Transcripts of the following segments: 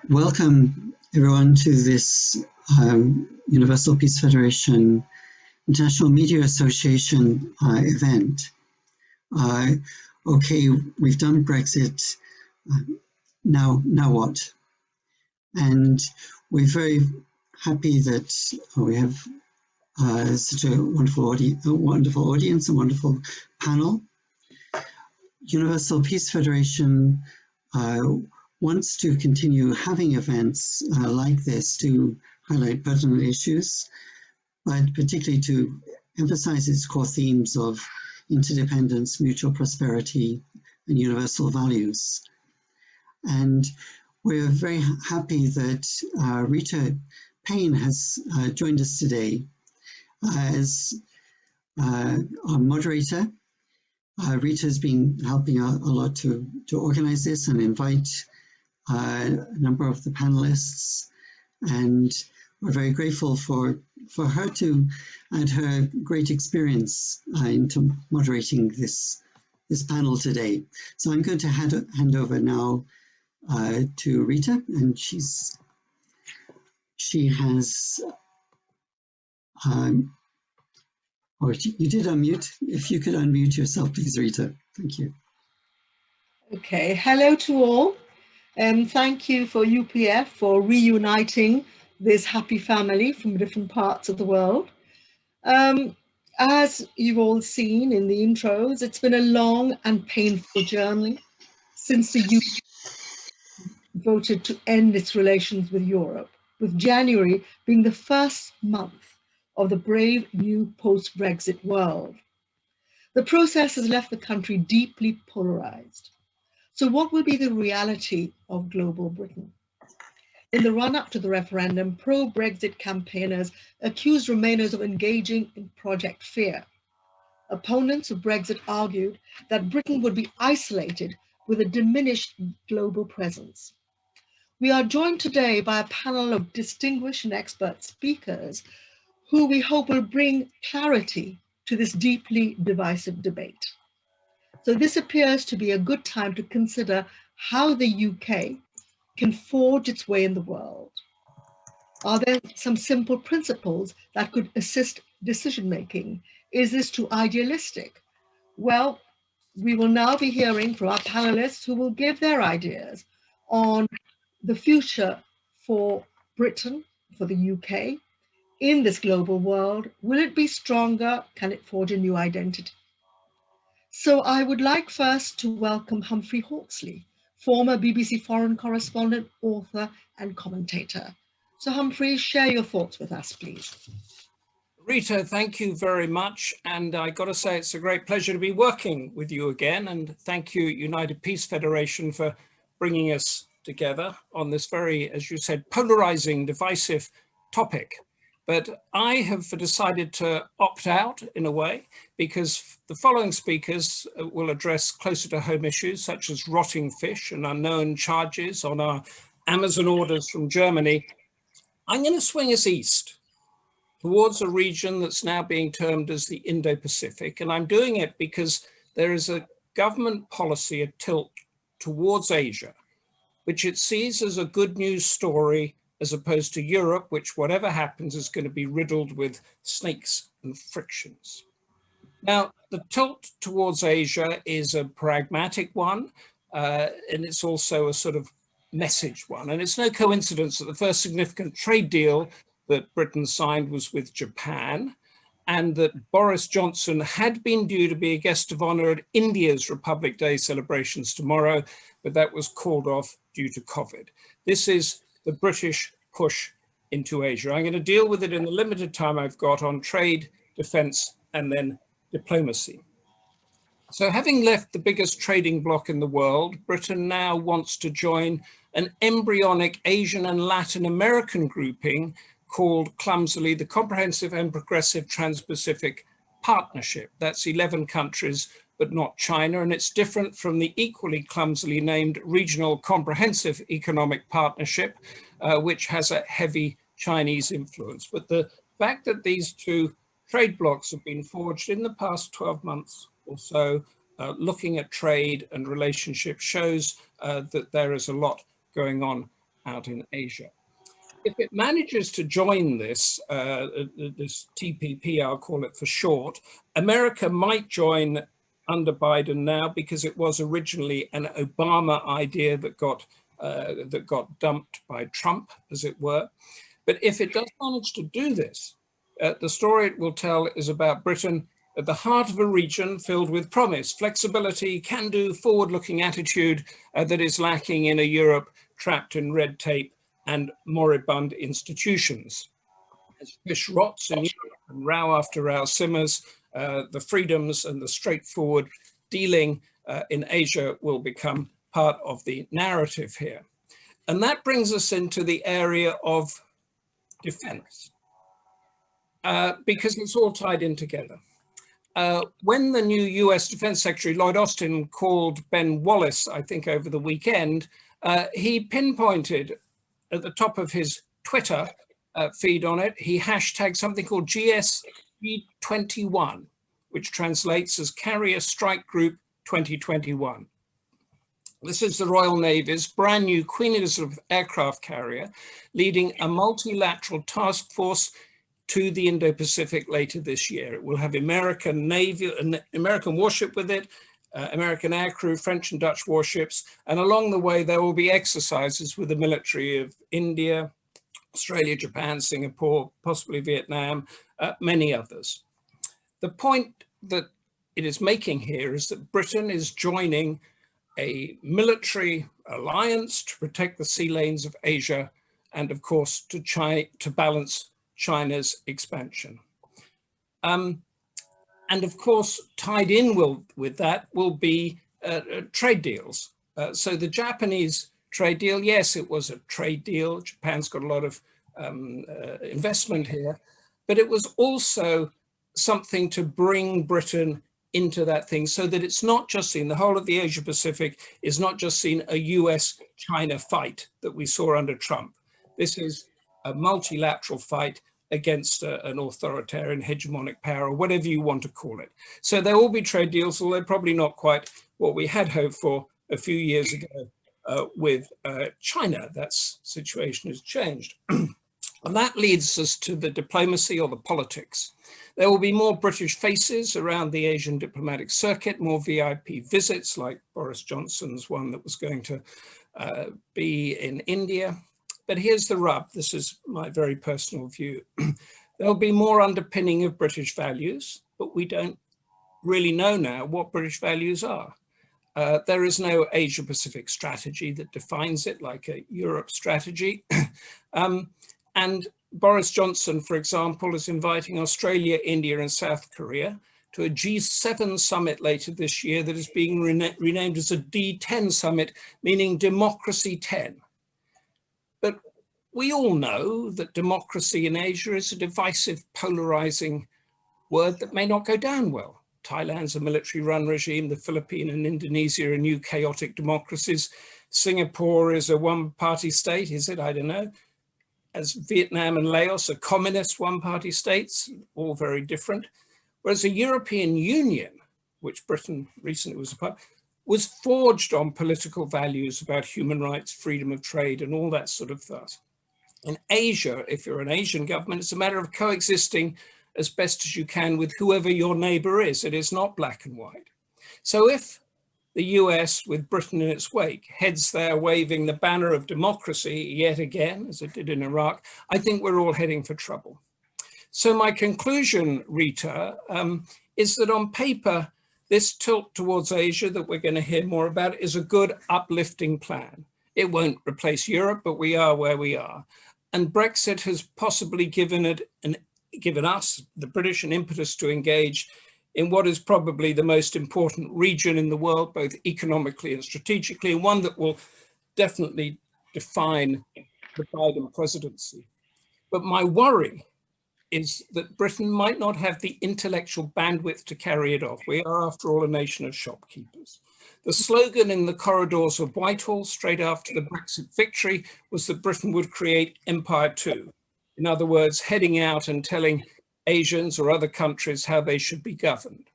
Welcome everyone to this Universal Peace Federation International Media Association event. Okay, we've done Brexit, now what? And we're very happy that we have such a wonderful audience, a wonderful panel. Universal Peace Federation wants to continue having events like this to highlight pertinent issues, but particularly to emphasize its core themes of interdependence, mutual prosperity, and universal values. And we're very happy that Rita Payne has joined us today as our moderator. Rita has been helping a lot to organize this and invite a number of the panelists, and we're very grateful for her to add her great experience into moderating this panel today. So I'm going to hand over now to Rita, and she has you did unmute. If you could unmute yourself, please, Rita. Thank you. Okay, hello to all. Thank you for UPF for reuniting this happy family from different parts of the world. As you've all seen in the intros, it's been a long and painful journey since the UK voted to end its relations with Europe, with January being the first month of the brave new post-Brexit world. The process has left the country deeply polarized. So what will be the reality of global Britain? In the run-up to the referendum, pro-Brexit campaigners accused Remainers of engaging in Project Fear. Opponents of Brexit argued that Britain would be isolated with a diminished global presence. We are joined today by a panel of distinguished and expert speakers who we hope will bring clarity to this deeply divisive debate. So this appears to be a good time to consider how the UK can forge its way in the world. Are there some simple principles that could assist decision-making? Is this too idealistic? Well, we will now be hearing from our panelists who will give their ideas on the future for Britain, for the UK, in this global world. Will it be stronger? Can it forge a new identity? So I would like first to welcome Humphrey Hawksley, former BBC foreign correspondent, author, and commentator. So Humphrey, share your thoughts with us, please. Rita, thank you very much. And I got to say, it's a great pleasure to be working with you again. And thank you, United Peace Federation, for bringing us together on this very, as you said, polarizing, divisive topic. But I have decided to opt out in a way, because the following speakers will address closer to home issues such as rotting fish and unknown charges on our Amazon orders from Germany. I'm going to swing us east towards a region that's now being termed as the Indo-Pacific. And I'm doing it because there is a government policy, a tilt towards Asia, which it sees as a good news story, as opposed to Europe, which whatever happens is going to be riddled with snakes and frictions. Now, the tilt towards Asia is a pragmatic one, and it's also a sort of message one. And it's no coincidence that the first significant trade deal that Britain signed was with Japan, and that Boris Johnson had been due to be a guest of honor at India's Republic Day celebrations tomorrow, but that was called off due to COVID. This is the British push into Asia. I'm going to deal with it in the limited time I've got on trade, defense, and then diplomacy. So having left the biggest trading bloc in the world, Britain now wants to join an embryonic Asian and Latin American grouping called clumsily the Comprehensive and Progressive Trans-Pacific Partnership. That's 11 countries, but not China. And it's different from the equally clumsily named Regional Comprehensive Economic Partnership, which has a heavy Chinese influence. But the fact that these two trade blocs have been forged in the past 12 months or so, looking at trade and relationships, shows that there is a lot going on out in Asia. If it manages to join this, this TPP, I'll call it for short, America might join under Biden now because it was originally an Obama idea that got dumped by Trump, as it were. But if it does manage to do this, the story it will tell is about Britain at the heart of a region filled with promise, flexibility, can-do, forward-looking attitude that is lacking in a Europe trapped in red tape and moribund institutions. As fish rots in Europe and row after row simmers, the freedoms and the straightforward dealing in Asia will become part of the narrative here. And that brings us into the area of defense, because it's all tied in together. When the new US Defense Secretary, Lloyd Austin, called Ben Wallace, I think over the weekend, he pinpointed at the top of his Twitter feed on it, he hashtagged something called GSG21, which translates as Carrier Strike Group 2021. This is the Royal Navy's brand new Queen Elizabeth aircraft carrier, leading a multilateral task force to the Indo-Pacific later this year. It will have American Navy, an American warship with it, American aircrew, French and Dutch warships, and along the way there will be exercises with the military of India, Australia, Japan, Singapore, possibly Vietnam, many others. The point that it is making here is that Britain is joining a military alliance to protect the sea lanes of Asia and, of course, to balance China's expansion. And of course, tied in with that will be trade deals. So the Japanese trade deal, yes, it was a trade deal. Japan's got a lot of investment here, but it was also something to bring Britain into that thing so that it's not just seen, the whole of the Asia Pacific is not just seen a US-China fight that we saw under Trump. This is a multilateral fight against an authoritarian hegemonic power, or whatever you want to call it. So there will be trade deals, although probably not quite what we had hoped for a few years ago with China. That situation has changed. And that leads us to the diplomacy or the politics. There will be more British faces around the Asian diplomatic circuit, more VIP visits like Boris Johnson's one that was going to be in India. But here's the rub. This is my very personal view. There'll be more underpinning of British values, but we don't really know now what British values are. There is no Asia-Pacific strategy that defines it like a Europe strategy. And Boris Johnson, for example, is inviting Australia, India, and South Korea to a G7 summit later this year that is being renamed as a D10 summit, meaning Democracy 10. But we all know that democracy in Asia is a divisive, polarizing word that may not go down well. Thailand's a military-run regime. The Philippines and Indonesia are new chaotic democracies. Singapore is a one-party state, is it? I don't know. As Vietnam and Laos are communist one-party states, all very different. Whereas the European Union, which Britain recently was a part, was forged on political values about human rights, freedom of trade, and all that sort of stuff. In Asia, if you're an Asian government, it's a matter of coexisting as best as you can with whoever your neighbor is. It is not black and white. So if the US, with Britain in its wake, heads there waving the banner of democracy yet again, as it did in Iraq, I think we're all heading for trouble. So my conclusion, Rita, is that on paper, this tilt towards Asia that we're going to hear more about is a good uplifting plan. It won't replace Europe, but we are where we are. And Brexit has possibly given us, the British, an impetus to engage in what is probably the most important region in the world, both economically and strategically, and one that will definitely define the Biden presidency. But my worry is that Britain might not have the intellectual bandwidth to carry it off. We are, after all, a nation of shopkeepers. The slogan in the corridors of Whitehall straight after the Brexit victory was that Britain would create Empire 2. In other words, heading out and telling Asians or other countries how they should be governed.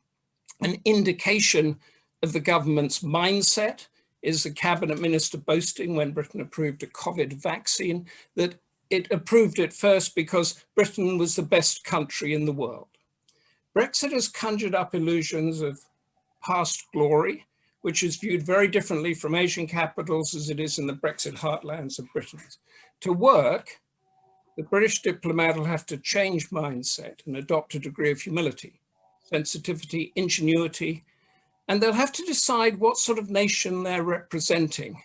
An indication of the government's mindset is the cabinet minister boasting when Britain approved a COVID vaccine that it approved it first because Britain was the best country in the world. Brexit has conjured up illusions of past glory, which is viewed very differently from Asian capitals as it is in the Brexit heartlands of Britain. To work, the British diplomat will have to change mindset and adopt a degree of humility, sensitivity, ingenuity, and they'll have to decide what sort of nation they're representing.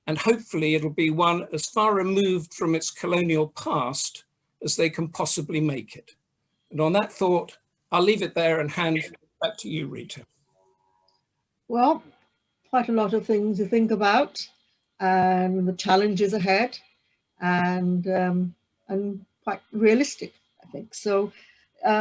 And hopefully it'll be one as far removed from its colonial past as they can possibly make it. And on that thought, I'll leave it there and hand back to you, Rita. Well, quite a lot of things to think about, and the challenges ahead, and quite realistic, I think. So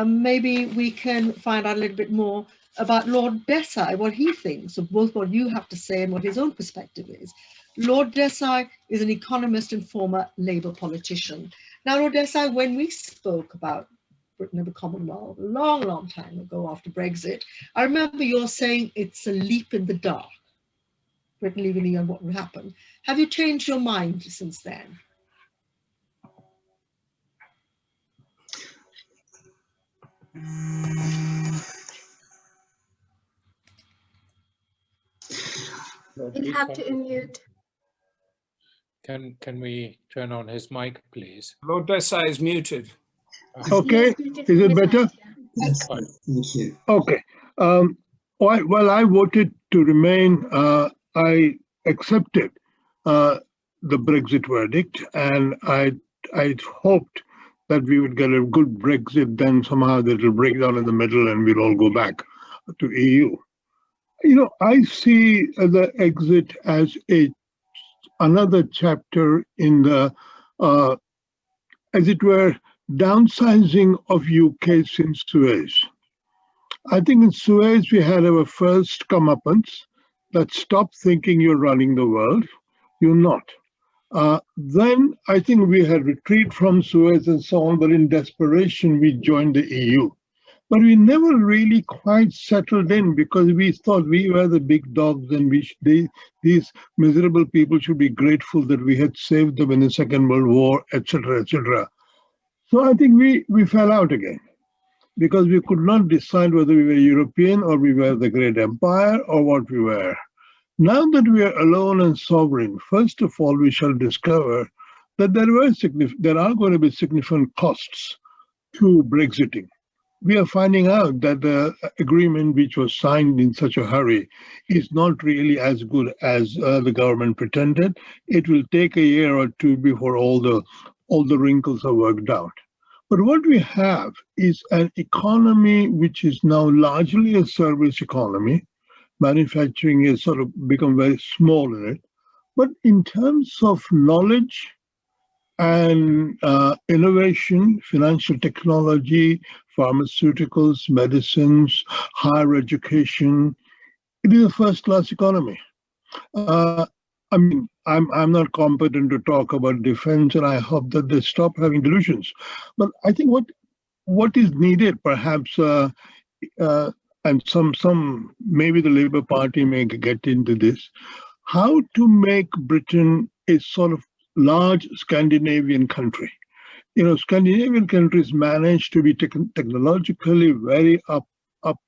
maybe we can find out a little bit more about Lord Desai, what he thinks of both what you have to say and what his own perspective is. Lord Desai is an economist and former Labour politician. Now, Lord Desai, when we spoke about Britain and the Commonwealth a long, long time ago after Brexit, I remember you're saying it's a leap in the dark, Britain leaving the EU and what will happen. Have you changed your mind since then? You'll have to unmute. Can we turn on his mic, please? Lord Desai is muted. Okay, is it better? Yes, thank you. Okay. Well, I voted to remain. I accepted the Brexit verdict, and I hoped that we would get a good Brexit. Then somehow that will break down in the middle, and we'll all go back to EU. You know, I see the exit as another chapter in the, as it were, downsizing of UK since Suez. I think in Suez we had our first comeuppance that stop thinking you're running the world, you're not. Then I think we had retreat from Suez and so on, but in desperation we joined the EU. But we never really quite settled in because we thought we were the big dogs and these miserable people should be grateful that we had saved them in the Second World War, etc., etc. So I think we fell out again because we could not decide whether we were European or we were the great empire or what we were. Now that we are alone and sovereign, first of all, we shall discover that there are going to be significant costs to Brexiting. We are finding out that the agreement which was signed in such a hurry is not really as good as the government pretended. It will take a year or two before all the wrinkles are worked out. But what we have is an economy which is now largely a service economy. Manufacturing has sort of become very small in it. But in terms of knowledge and innovation, financial technology, pharmaceuticals, medicines, higher education, it is a first-class economy. I mean, I'm not competent to talk about defense, and I hope that they stop having delusions. But I think what is needed, perhaps, and some maybe the Labour Party may get into this, how to make Britain a sort of large Scandinavian country. You know, Scandinavian countries manage to be technologically very up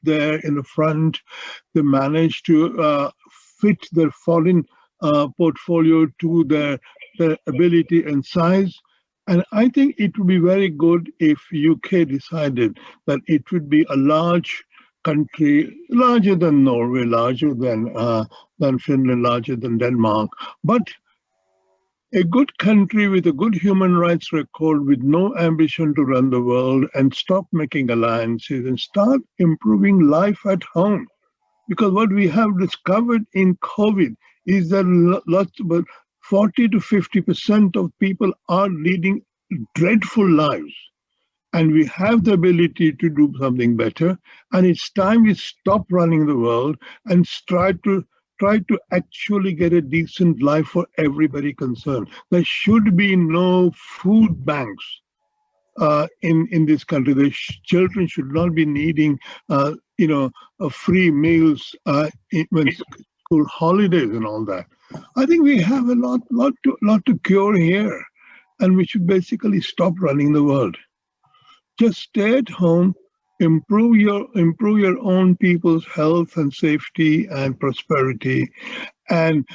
there in the front. They manage to fit their foreign portfolio to their ability and size. And I think it would be very good if UK decided that it would be a large country, larger than Norway, larger than Finland, larger than Denmark, but a good country with a good human rights record, with no ambition to run the world, and stop making alliances and start improving life at home. Because what we have discovered in COVID is that about 40 to 50% of people are leading dreadful lives. And we have the ability to do something better. And it's time we stop running the world and try to actually get a decent life for everybody concerned. There should be no food banks in this country. The children should not be needing, free meals when school holidays and all that. I think we have a lot to cure here, and we should basically stop running the world. Just stay at home, improve your own people's health and safety and prosperity, and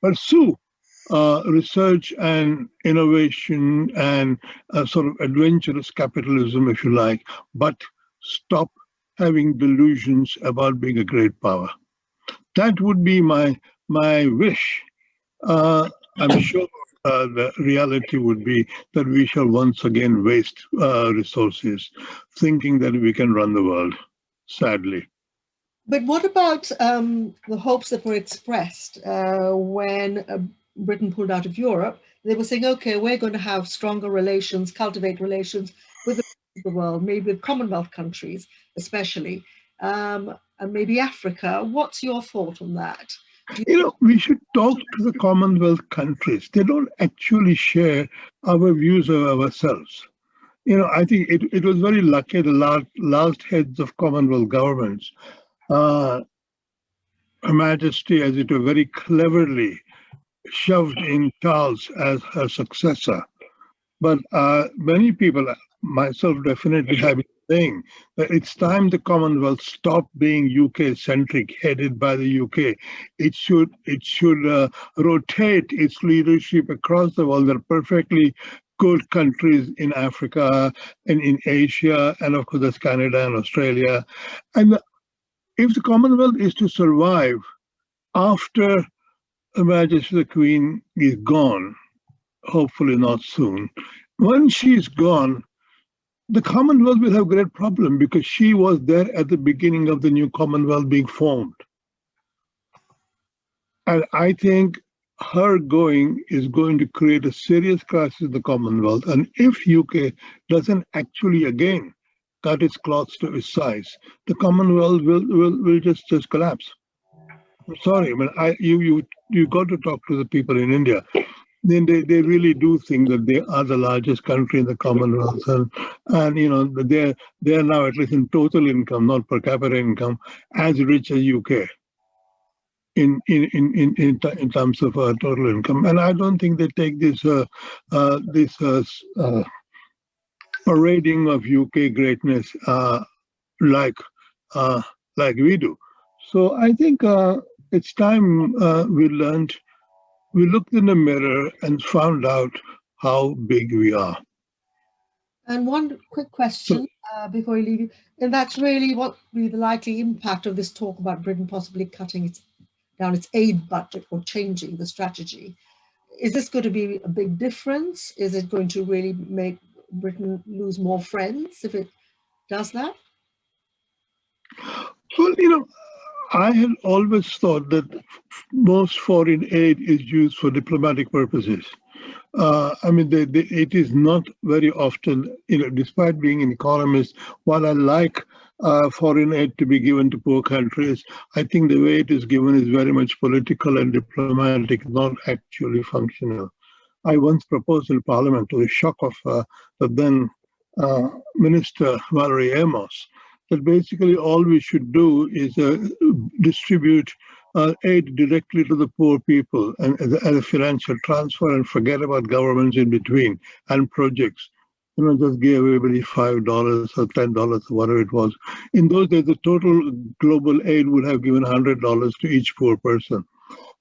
pursue research and innovation and sort of adventurous capitalism, if you like, but stop having delusions about being a great power. That would be my wish. I'm sure the reality would be that we shall once again waste resources thinking that we can run the world, sadly. But what about the hopes that were expressed when Britain pulled out of Europe? They were saying, okay, we're going to have stronger relations, cultivate relations with the rest of the world, maybe with Commonwealth countries especially, and maybe Africa. What's your thought on that? We should talk to the Commonwealth countries. They don't actually share our views of ourselves. I think it was very lucky the last heads of Commonwealth governments, Her Majesty, as it were, very cleverly shoved in Charles as her successor. But many people, myself definitely, have been saying that it's time the Commonwealth stop being UK-centric, headed by the UK. It should rotate its leadership across the world. There are perfectly good countries in Africa and in Asia, and of course there's Canada and Australia. And if the Commonwealth is to survive after Her Majesty the Queen is gone, hopefully not soon, when she's gone, the Commonwealth will have a great problem because she was there at the beginning of the new Commonwealth being formed. And I think her going is going to create a serious crisis in the Commonwealth. And if UK doesn't actually again cut its cloth to its size, the Commonwealth will just collapse. I'm sorry, I mean, you got to talk to the people in India. Then they really do think that they are the largest country in the Commonwealth, and they're now, at least in total income, not per capita income, as rich as UK in terms of total income. And I don't think they take this parading of UK greatness like we do. So I think it's time we looked in the mirror and found out how big we are. And one quick question before we leave you, and that's really what will be the likely impact of this talk about Britain possibly cutting down its aid budget or changing the strategy. Is this going to be a big difference? Is it going to really make Britain lose more friends if it does that? Well, I had always thought that most foreign aid is used for diplomatic purposes. I mean, it is not very often, despite being an economist, while I like foreign aid to be given to poor countries, I think the way it is given is very much political and diplomatic, not actually functional. I once proposed in Parliament, to the shock of the then Minister Valerie Amos, that basically all we should do is distribute aid directly to the poor people and as a financial transfer, and forget about governments in between and projects. Just give everybody $5 or $10 or whatever it was. In those days, the total global aid would have given $100 to each poor person.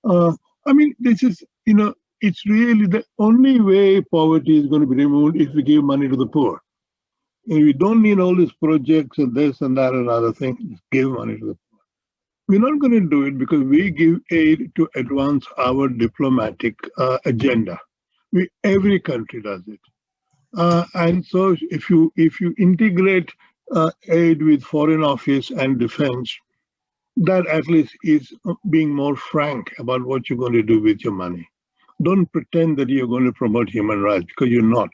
I mean, this is, it's really the only way poverty is going to be removed if we give money to the poor. And we don't need all these projects and this and that and other things. Just give money to the poor. We're not going to do it because we give aid to advance our diplomatic agenda. Every country does it. And so if you integrate aid with Foreign Office and defense, that at least is being more frank about what you're going to do with your money. Don't pretend that you're going to promote human rights, because you're not.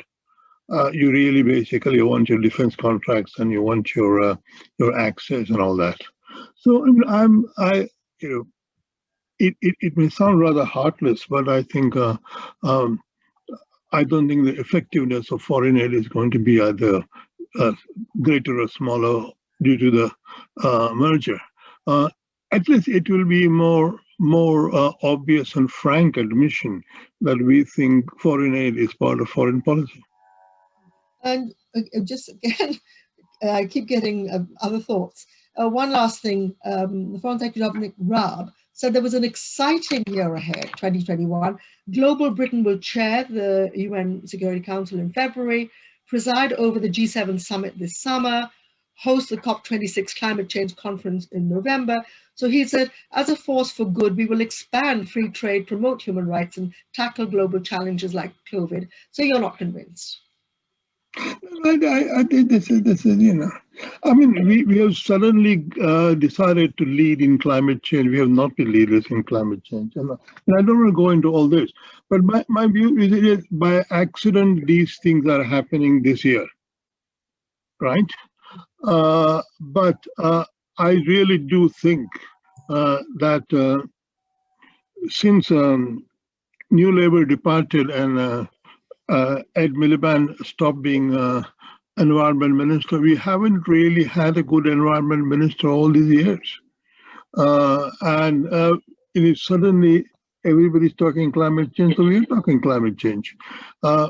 You really basically want your defense contracts and you want your access and all that. So it may sound rather heartless, but I think I don't think the effectiveness of foreign aid is going to be either greater or smaller due to the merger. At least it will be more more obvious and frank admission that we think foreign aid is part of foreign policy. And just again, I keep getting other thoughts. One last thing, the Foreign Secretary Dominic Raab said there was an exciting year ahead, 2021. Global Britain will chair the UN Security Council in February, preside over the G7 summit this summer, host the COP26 climate change conference in November. So he said, as a force for good, we will expand free trade, promote human rights, and tackle global challenges like COVID. So you're not convinced? I think this is, you know, I mean, we have suddenly decided to lead in climate change. We have not been leaders in climate change. And I don't want to go into all this, but my view is it is by accident these things are happening this year, right? But I really do think that since New Labour departed and Ed Miliband stopped being environment minister, we haven't really had a good environment minister all these years. And it is suddenly everybody's talking climate change, so we're talking climate change.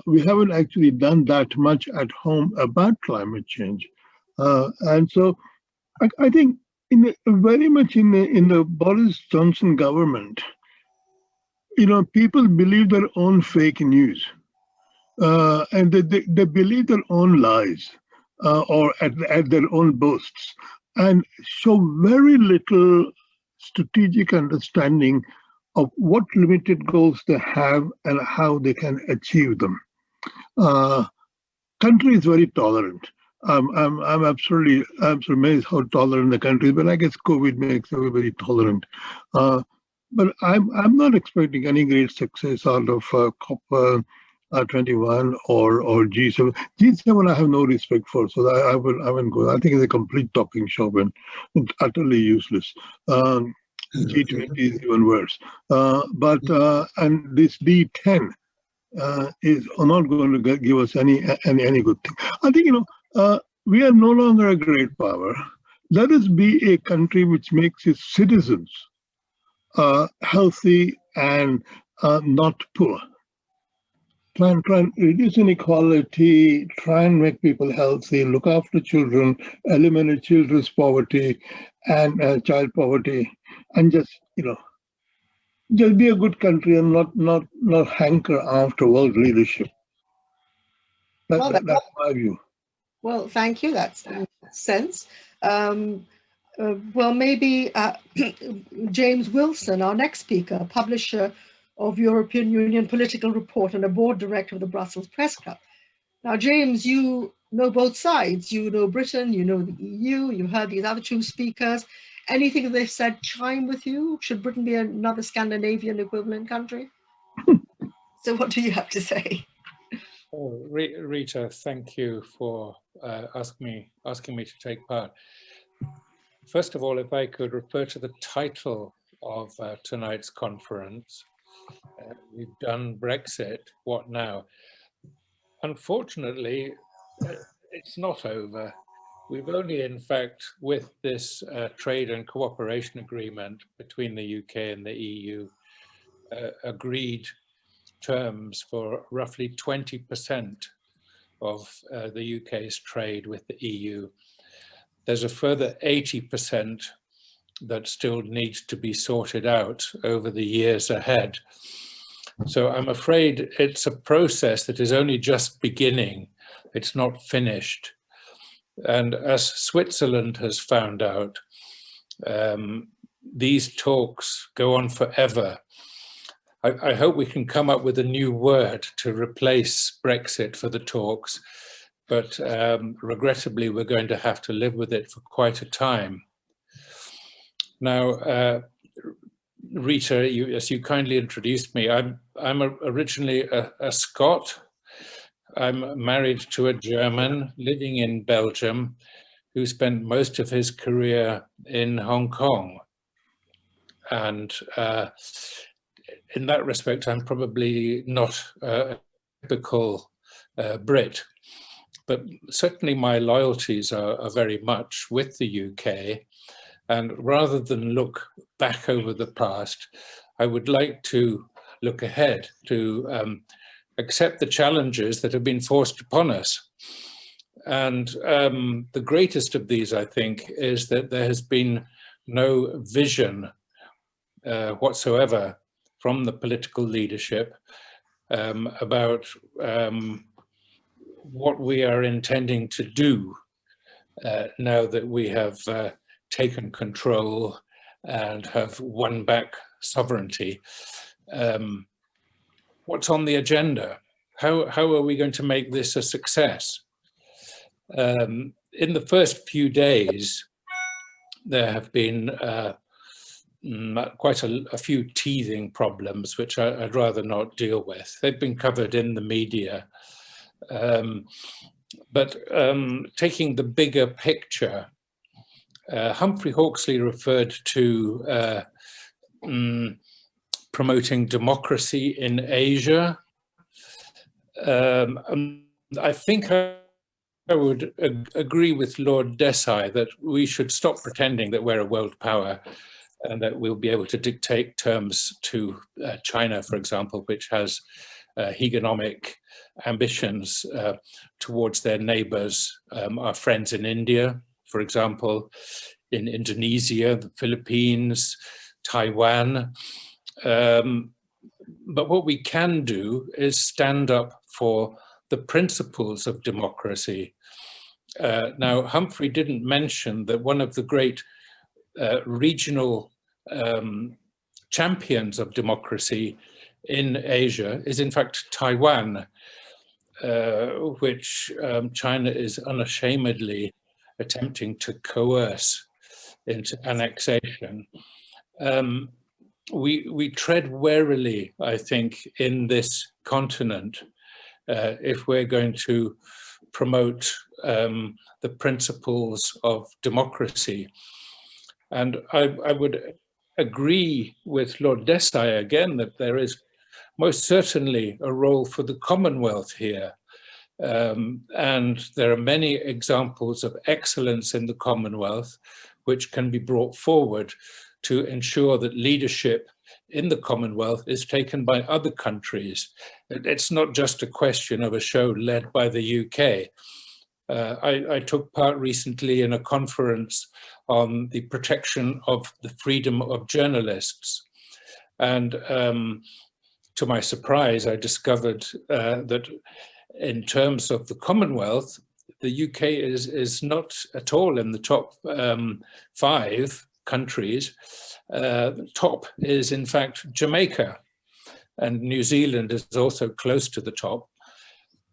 We haven't actually done that much at home about climate change. And so I think very much in the Boris Johnson government, you know, people believe their own fake news. And they believe their own lies or at their own boasts and show very little strategic understanding of what limited goals they have and how they can achieve them. Country is very tolerant. I'm absolutely amazed how tolerant the country is, but I guess COVID makes everybody tolerant. But I'm not expecting any great success out of COP 21 or G7. G7 I have no respect for, so I wouldn't go. I think it's a complete talking show and it's utterly useless. G20 is even worse. But and this D10 is not going to give us any good thing. I think, you know, we are no longer a great power. Let us be a country which makes its citizens healthy and not poor. Try and reduce inequality, try and make people healthy, look after children, eliminate children's poverty and child poverty, and just, you know, just be a good country and not hanker after world leadership. That's my view. Well, thank you. That's sense. Well, maybe James Willson, our next speaker, publisher of European Union Political Report and a board director of the Brussels Press Club. Now, James, you know both sides. You know Britain, you know the EU, you heard these other two speakers. Anything they've said chime with you? Should Britain be another Scandinavian equivalent country? So what do you have to say? Oh, Rita, thank you for asking me to take part. First of all, if I could refer to the title of tonight's conference, we've done Brexit, what now? Unfortunately, it's not over. We've only, in fact, with this trade and cooperation agreement between the UK and the EU, agreed terms for roughly 20% of the UK's trade with the EU. There's a further 80% that still needs to be sorted out over the years ahead. So I'm afraid it's a process that is only just beginning. It's not finished. And as Switzerland has found out, these talks go on forever. I hope we can come up with a new word to replace Brexit for the talks, but regrettably, we're going to have to live with it for quite a time. Now, Rita, as you kindly introduced me, I'm originally a Scot. I'm married to a German living in Belgium who spent most of his career in Hong Kong. And in that respect, I'm probably not a typical Brit, but certainly my loyalties are very much with the UK. And rather than look back over the past, I would like to look ahead, to accept the challenges that have been forced upon us. And the greatest of these, I think, is that there has been no vision whatsoever from the political leadership about what we are intending to do now that we have taken control and have won back sovereignty. What's on the agenda? How are we going to make this a success? In the first few days, there have been quite a few teething problems, which I'd rather not deal with. They've been covered in the media. But taking the bigger picture, Humphrey Hawksley referred to promoting democracy in Asia. I think I would agree with Lord Desai that we should stop pretending that we're a world power and that we'll be able to dictate terms to China, for example, which has hegemonic ambitions towards their neighbors, our friends in India, for example, in Indonesia, the Philippines, Taiwan. But what we can do is stand up for the principles of democracy. Now, Humphrey didn't mention that one of the great regional champions of democracy in Asia is in fact Taiwan, which China is unashamedly attempting to coerce into annexation. We tread warily, I think, in this continent if we're going to promote the principles of democracy. And I would agree with Lord Desai again that there is most certainly a role for the Commonwealth here. And there are many examples of excellence in the Commonwealth which can be brought forward to ensure that leadership in the Commonwealth is taken by other countries. It's not just a question of a show led by the UK. I took part recently in a conference on the protection of the freedom of journalists. And to my surprise, I discovered that in terms of the Commonwealth, the UK is not at all in the top 5 countries. The top is in fact Jamaica, and New Zealand is also close to the top.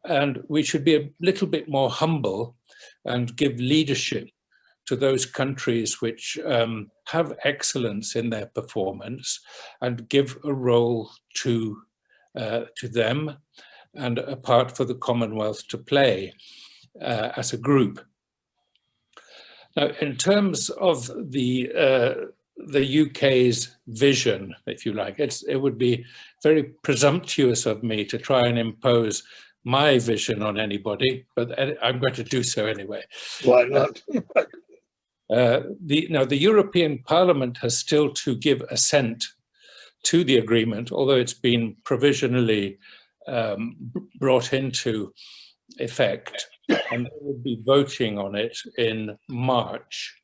And we should be a little bit more humble and give leadership to those countries which have excellence in their performance, and give a role to them and a part for the Commonwealth to play as a group. Now, in terms of the UK's vision, if you like, it would be very presumptuous of me to try and impose my vision on anybody, but I'm going to do so anyway. Why not? The European Parliament has still to give assent to the agreement, although it's been provisionally brought into effect, and they will be voting on it in March.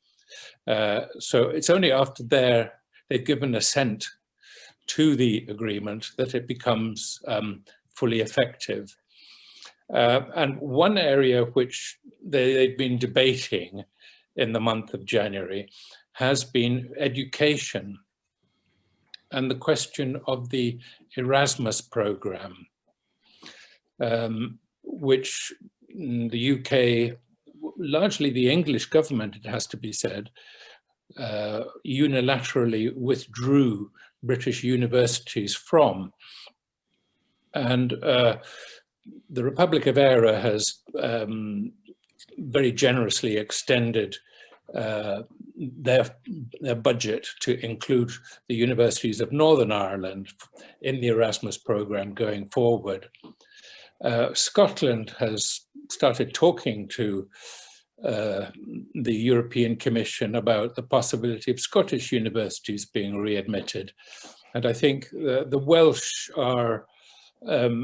So it's only after they've given assent to the agreement that it becomes fully effective. And one area which they've been debating in the month of January has been education and the question of the Erasmus program, which the UK, largely the English government, it has to be said, unilaterally withdrew British universities from. And the Republic of Eire has very generously extended their budget to include the universities of Northern Ireland in the Erasmus programme going forward. Scotland has started talking to the European Commission about the possibility of Scottish universities being readmitted. And I think the Welsh are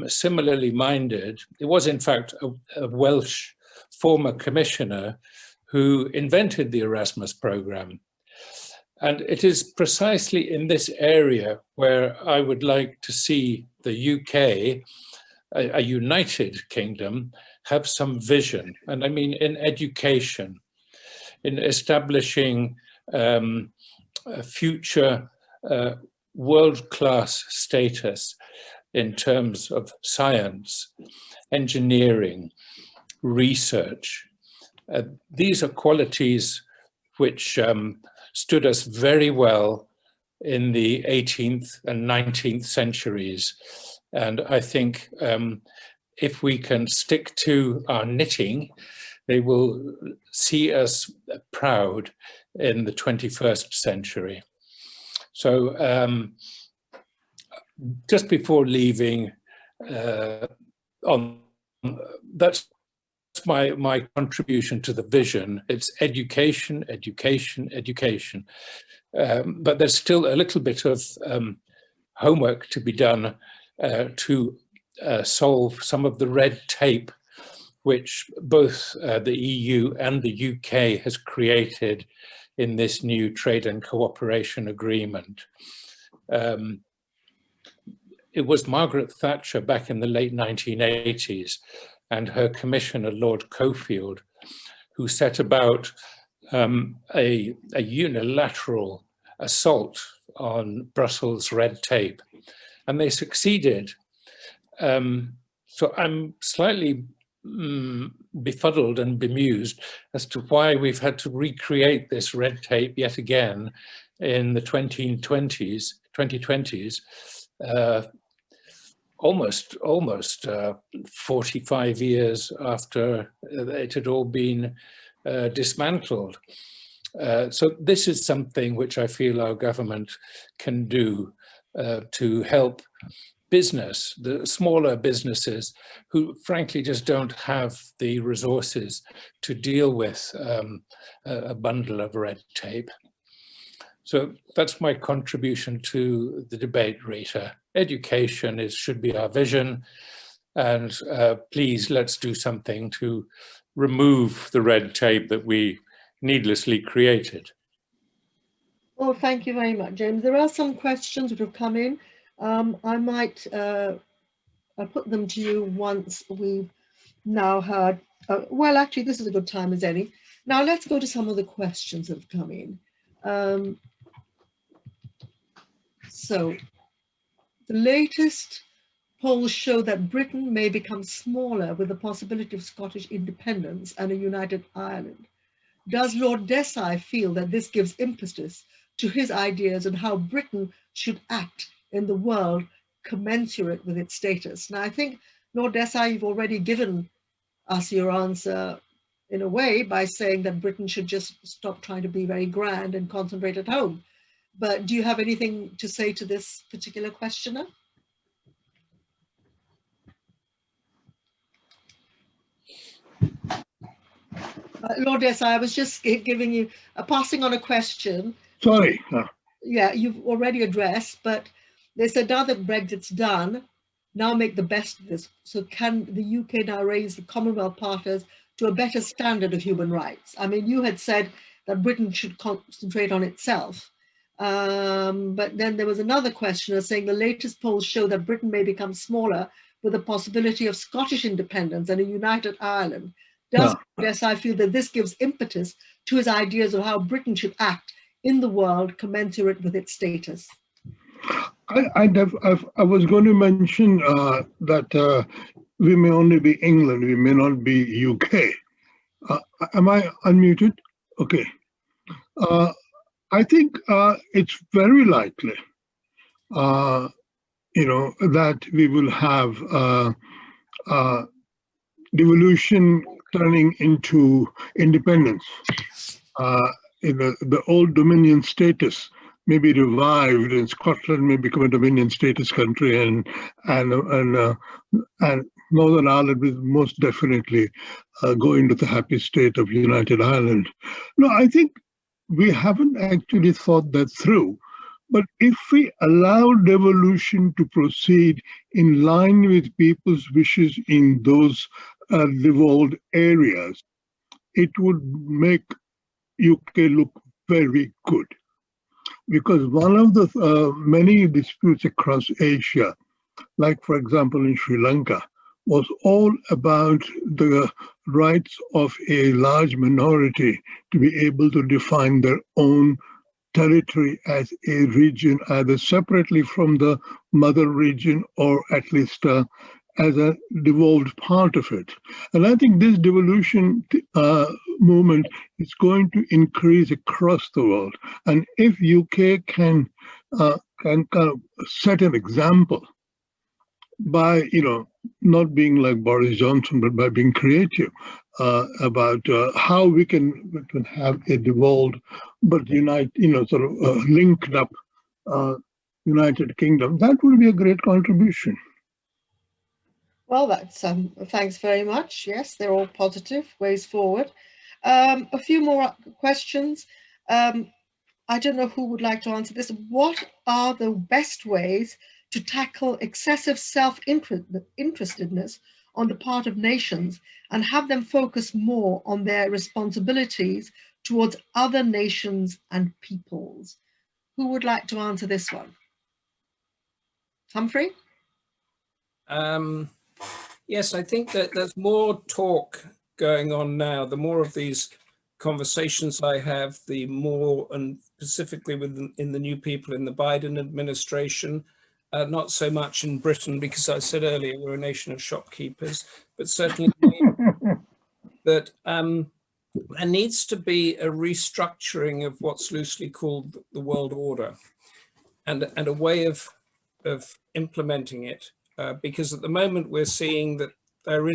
similarly minded. It was in fact a Welsh former commissioner who invented the Erasmus programme. And it is precisely in this area where I would like to see the UK, a united kingdom, have some vision. And I mean in education, in establishing a future world-class status in terms of science, engineering, research. These are qualities which stood us very well in the 18th and 19th centuries. And I think if we can stick to our knitting, they will see us proud in the 21st century. So just before leaving, that's my contribution to the vision. It's education, education, education. But there's still a little bit of homework to be done to solve some of the red tape which both the EU and the UK has created in this new trade and cooperation agreement. It was Margaret Thatcher back in the late 1980s and her commissioner, Lord Cockfield, who set about a unilateral assault on Brussels red tape, and they succeeded. So I'm slightly befuddled and bemused as to why we've had to recreate this red tape yet again in the 2020s, almost 45 years after it had all been dismantled. So this is something which I feel our government can do to help business, the smaller businesses who frankly just don't have the resources to deal with a bundle of red tape. So that's my contribution to the debate, Rita. Education should be our vision, and please let's do something to remove the red tape that we needlessly created. Well, thank you very much, James. There are some questions that have come in. I might I'll put them to you once we've now heard. Well, actually, this is a good time as any. Now let's go to some of the questions that have come in. So the latest polls show that Britain may become smaller with the possibility of Scottish independence and a united Ireland. Does Lord Desai feel that this gives impetus to his ideas on how Britain should act in the world commensurate with its status? Now, I think, Lord Desai, you've already given us your answer in a way by saying that Britain should just stop trying to be very grand and concentrate at home. But do you have anything to say to this particular questioner? Lord Desai, I was just giving you, passing on a question. Sorry. Yeah, you've already addressed, but they said now that Brexit's done, now make the best of this. So can the UK now raise the Commonwealth partners to a better standard of human rights? I mean, you had said that Britain should concentrate on itself. But then there was another questioner saying the latest polls show that Britain may become smaller with the possibility of Scottish independence and a united Ireland. Does Desai feel that this gives impetus to his ideas of how Britain should act in the world commensurate with its status? I was going to mention that we may only be England, we may not be UK. Am I unmuted? Okay. I think it's very likely, that we will have devolution turning into independence. The old Dominion status may be revived, and Scotland may become a Dominion status country, and Northern Ireland will most definitely go into the happy state of United Ireland. No, I think we haven't actually thought that through. But if we allow devolution to proceed in line with people's wishes in those devolved areas, it would make UK look very good. Because one of the many disputes across Asia, like for example in Sri Lanka, was all about the rights of a large minority to be able to define their own territory as a region, either separately from the mother region or at least as a devolved part of it. And I think this devolution movement is going to increase across the world. And if UK can kind of set an example by, not being like Boris Johnson, but by being creative about how we can have a devolved but sort of linked up United Kingdom, that would be a great contribution. Well, that's thanks very much. Yes, they're all positive ways forward. A few more questions. I don't know who would like to answer this. What are the best ways to tackle excessive self-interestedness on the part of nations and have them focus more on their responsibilities towards other nations and peoples? Who would like to answer this one? Humphrey? Yes, I think that there's more talk going on now. The more of these conversations I have, the more, and specifically in the new people in the Biden administration, not so much in Britain, because I said earlier we're a nation of shopkeepers, but certainly that there needs to be a restructuring of what's loosely called the world order, and a way of implementing it, because at the moment we're seeing that there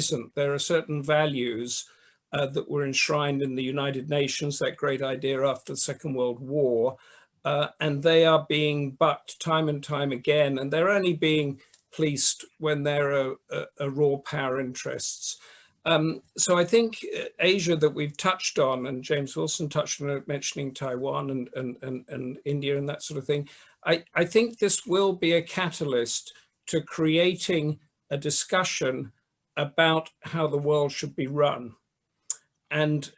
are certain values that were enshrined in the United Nations, that great idea after the Second World War, and they are being bucked time and time again, and they're only being policed when there are raw power interests. So I think Asia that we've touched on, and James Willson touched on it, mentioning Taiwan and India and that sort of thing, I think this will be a catalyst to creating a discussion about how the world should be run. And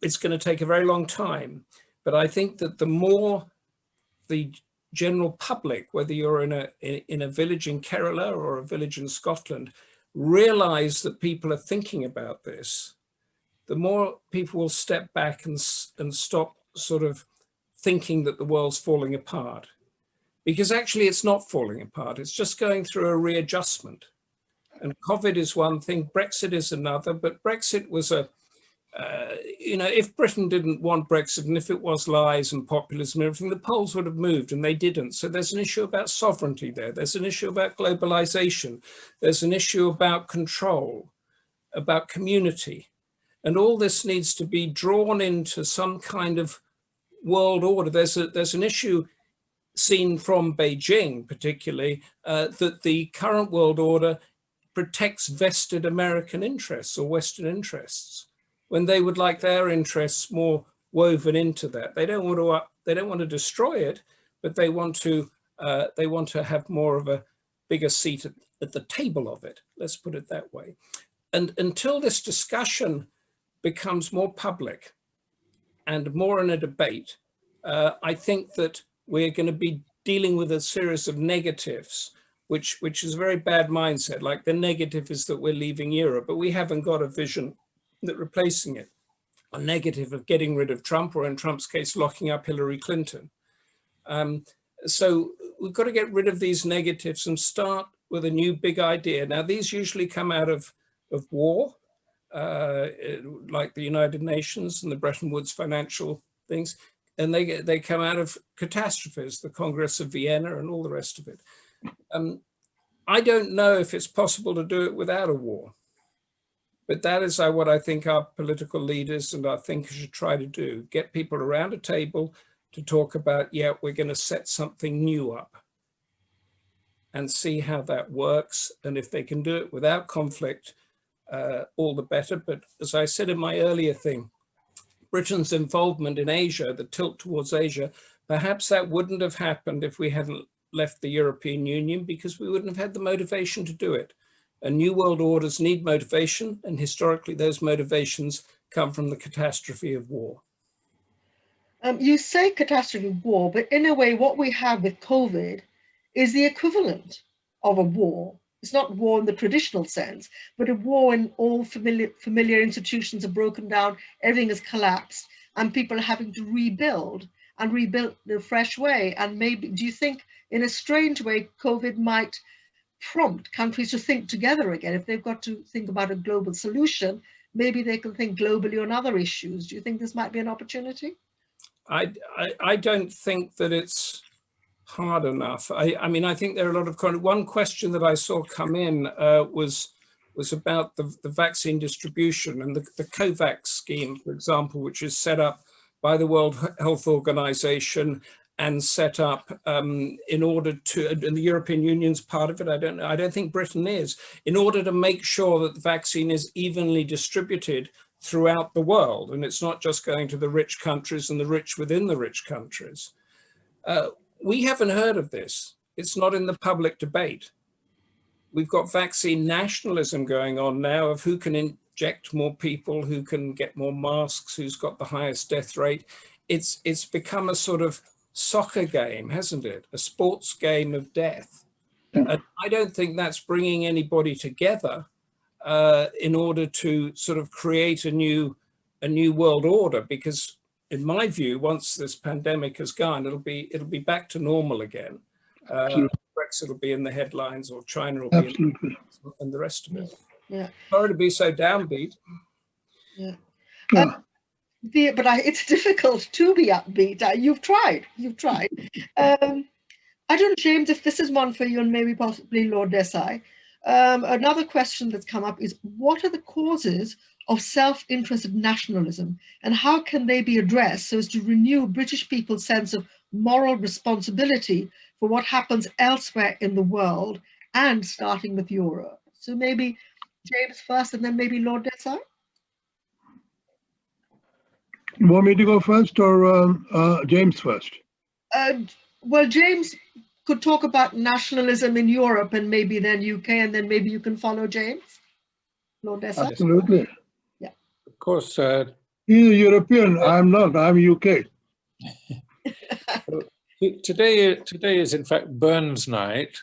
it's going to take a very long time, but I think that the more the general public, whether you're in a village in Kerala or a village in Scotland, realize that people are thinking about this, the more people will step back and stop sort of thinking that the world's falling apart. Because actually it's not falling apart, it's just going through a readjustment. And COVID is one thing, Brexit is another, but Brexit was if Britain didn't want Brexit, and if it was lies and populism and everything, the polls would have moved, and they didn't. So there's an issue about sovereignty there. There's an issue about globalization. There's an issue about control, about community. And all this needs to be drawn into some kind of world order. There's an issue seen from Beijing, particularly, that the current world order protects vested American interests or Western interests, when they would like their interests more woven into that. They don't want to destroy it, but they want to have more of a bigger seat at the table of it. Let's put it that way. And until this discussion becomes more public and more in a debate, I think that we're going to be dealing with a series of negatives, which is a very bad mindset. Like the negative is that we're leaving Europe, but we haven't got a vision that replacing it. A negative of getting rid of Trump, or in Trump's case, locking up Hillary Clinton. So we've got to get rid of these negatives and start with a new big idea. Now, these usually come out of war, like the United Nations and the Bretton Woods financial things. And they come out of catastrophes, the Congress of Vienna and all the rest of it. I don't know if it's possible to do it without a war, but that is what I think our political leaders and our thinkers should try to do. Get people around a table to talk about, yeah, we're going to set something new up. and see how that works. And if they can do it without conflict, all the better. But as I said in my earlier thing, Britain's involvement in Asia, the tilt towards Asia, perhaps that wouldn't have happened if we hadn't left the European Union, because we wouldn't have had the motivation to do it. And new world orders need motivation, and historically those motivations come from the catastrophe of war. You say catastrophe of war, but in a way what we have with COVID is the equivalent of a war. It's not war in the traditional sense, but a war in all familiar institutions have broken down, everything has collapsed, and people are having to rebuild and rebuild in a fresh way. And maybe, do you think in a strange way, COVID might prompt countries to think together again? If they've got to think about a global solution, maybe they can think globally on other issues. Do you think this might be an opportunity? I don't think that it's hard enough. I mean, I think there are a lot of one question that I saw come in was about the vaccine distribution and the COVAX scheme, for example, which is set up by the World Health Organization and set up in order to, and the European Union's part of it, I don't think Britain is, in order to make sure that the vaccine is evenly distributed throughout the world, and it's not just going to the rich countries and the rich within the rich countries. We haven't heard of this. It's not in the public debate. We've got vaccine nationalism going on now of who can inject more people, who can get more masks, who's got the highest death rate. It's become a sort of soccer game, hasn't it? A sports game of death. And I don't think that's bringing anybody together in order to sort of create a new world order, because in my view, once this pandemic has gone, it'll be back to normal again. Brexit will be in the headlines, or China will be in the, and the rest of it. Yeah. Sorry to be so downbeat. Yeah. But it's difficult to be upbeat. You've tried. I don't know, James, if this is one for you, and maybe possibly Lord Desai. Another question that's come up is, what are the causes of self-interested nationalism, and how can they be addressed so as to renew British people's sense of moral responsibility for what happens elsewhere in the world, and starting with Europe? So maybe James first, and then maybe Lord Desai? You want me to go first, or James first? Well, James could talk about nationalism in Europe, and maybe then UK, and then maybe you can follow James. Lord Desai? Absolutely. Yeah. Of course. He's a European. I'm not. I'm UK. Today is in fact Burns night,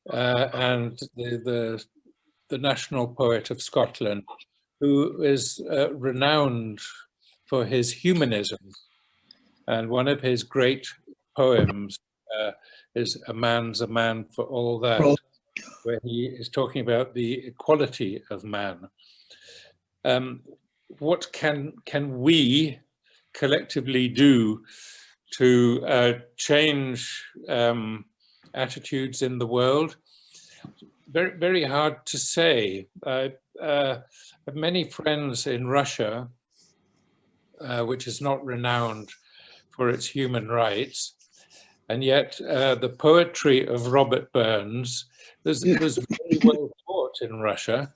and the national poet of Scotland, who is renowned for his humanism, and one of his great poems is "A Man's a Man for All That," where he is talking about the equality of man. What can we collectively do to change attitudes in the world? Very, very hard to say. I have many friends in Russia, which is not renowned for its human rights, and yet the poetry of Robert Burns was very well taught in Russia.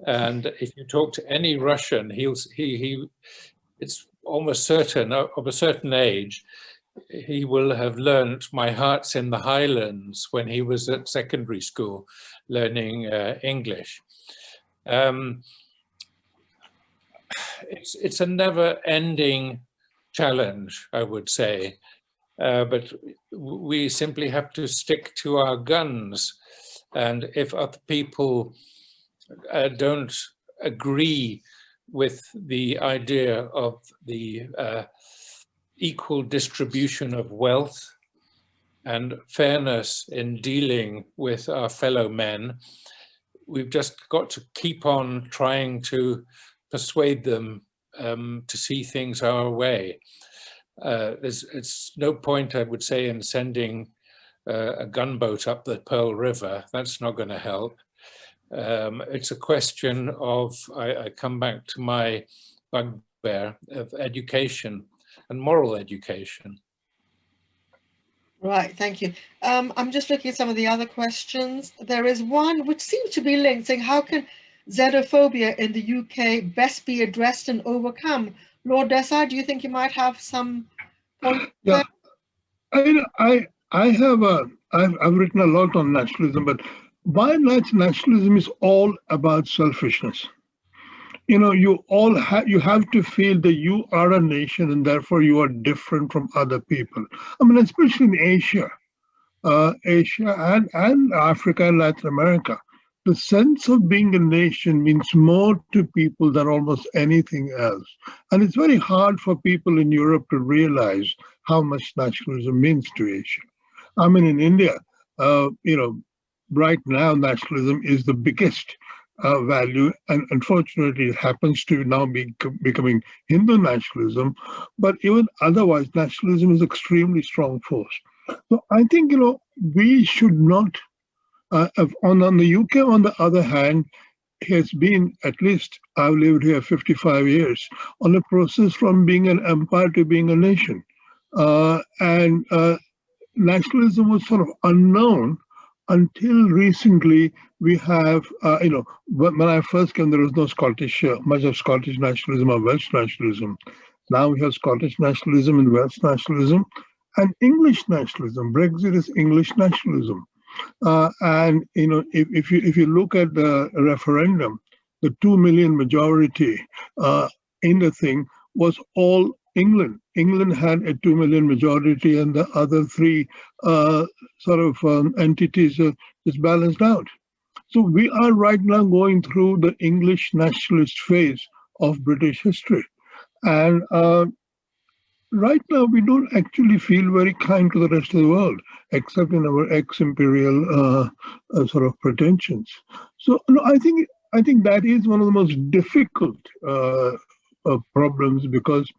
And if you talk to any Russian, it's almost certain, of a certain age, he will have learnt "My Heart's in the Highlands" when he was at secondary school learning English. It's a never-ending challenge, I would say, but we simply have to stick to our guns. And if other people don't agree with the idea of the equal distribution of wealth and fairness in dealing with our fellow men, we've just got to keep on trying to persuade them to see things our way. It's no point, I would say, in sending a gunboat up the Pearl River. That's not going to help. It's a question of, I come back to my bugbear of education and moral education. Right, thank you. I'm just looking at some of the other questions. There is one which seems to be linked, saying, how can xenophobia in the UK best be addressed and overcome? Lord Desai, do you think you might have some points Yeah, there? I've written a lot on nationalism, but by and large, nationalism is all about selfishness. You know, you have to feel that you are a nation and therefore you are different from other people. I mean, especially in Asia. Asia and Africa and Latin America. The sense of being a nation means more to people than almost anything else. And it's very hard for people in Europe to realize how much nationalism means to Asia. I mean, in India, right now, nationalism is the biggest value, and unfortunately, it happens to now be becoming Hindu nationalism. But even otherwise, nationalism is extremely strong force. So I think, we should not, on the UK, on the other hand, has been, at least I've lived here 55 years, on a process from being an empire to being a nation. And nationalism was sort of unknown until recently. We have, when I first came, there was no much of Scottish nationalism or Welsh nationalism. Now we have Scottish nationalism and Welsh nationalism and English nationalism. Brexit is English nationalism. And if you look at the referendum, the 2 million majority in the thing was all England. England had a 2 million majority, and the other three entities just balanced out. So we are right now going through the English nationalist phase of British history, and right now, we don't actually feel very kind to the rest of the world, except in our ex-imperial sort of pretensions. So, no, I think that is one of the most difficult problems, because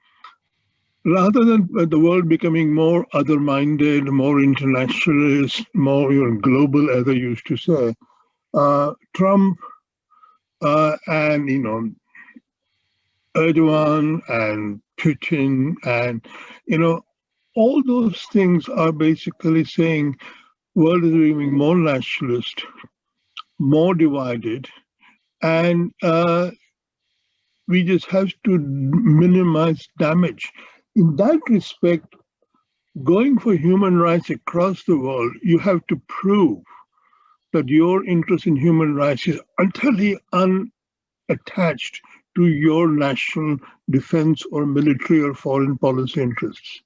rather than the world becoming more other-minded, more internationalist, more global, as I used to say, Trump and Erdogan and Putin and all those things are basically saying world is becoming more nationalist, more divided, and we just have to minimize damage. In that respect, going for human rights across the world, you have to prove that your interest in human rights is entirely unattached to your national defense or military or foreign policy interests.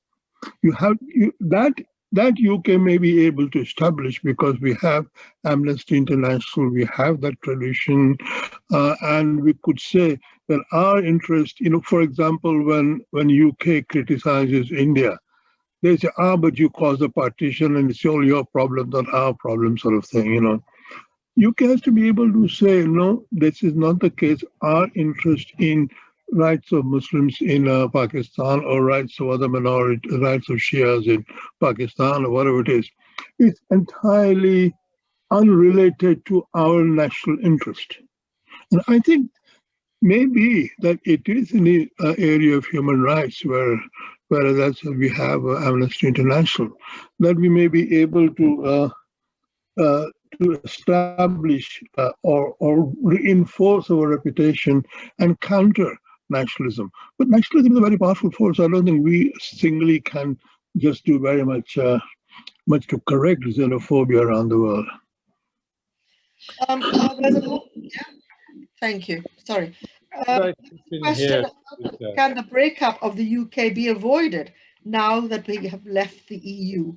That UK may be able to establish because we have Amnesty International, we have that tradition, and we could say that our interest, for example, when UK criticizes India, they say, but you caused the partition and it's all your problem, not our problem, sort of thing, UK has to be able to say, no, this is not the case. Our interest in rights of Muslims in Pakistan, or rights of other minorities, rights of Shias in Pakistan, or whatever it is, it's entirely unrelated to our national interest. And I think maybe that it is in the area of human rights, whereas that's we have Amnesty International, that we may be able to establish or reinforce our reputation and counter nationalism. But nationalism is a very powerful force. I don't think we singly can just do very much to correct xenophobia around the world. Thank you. Sorry. Question, can the breakup of the UK be avoided now that we have left the EU?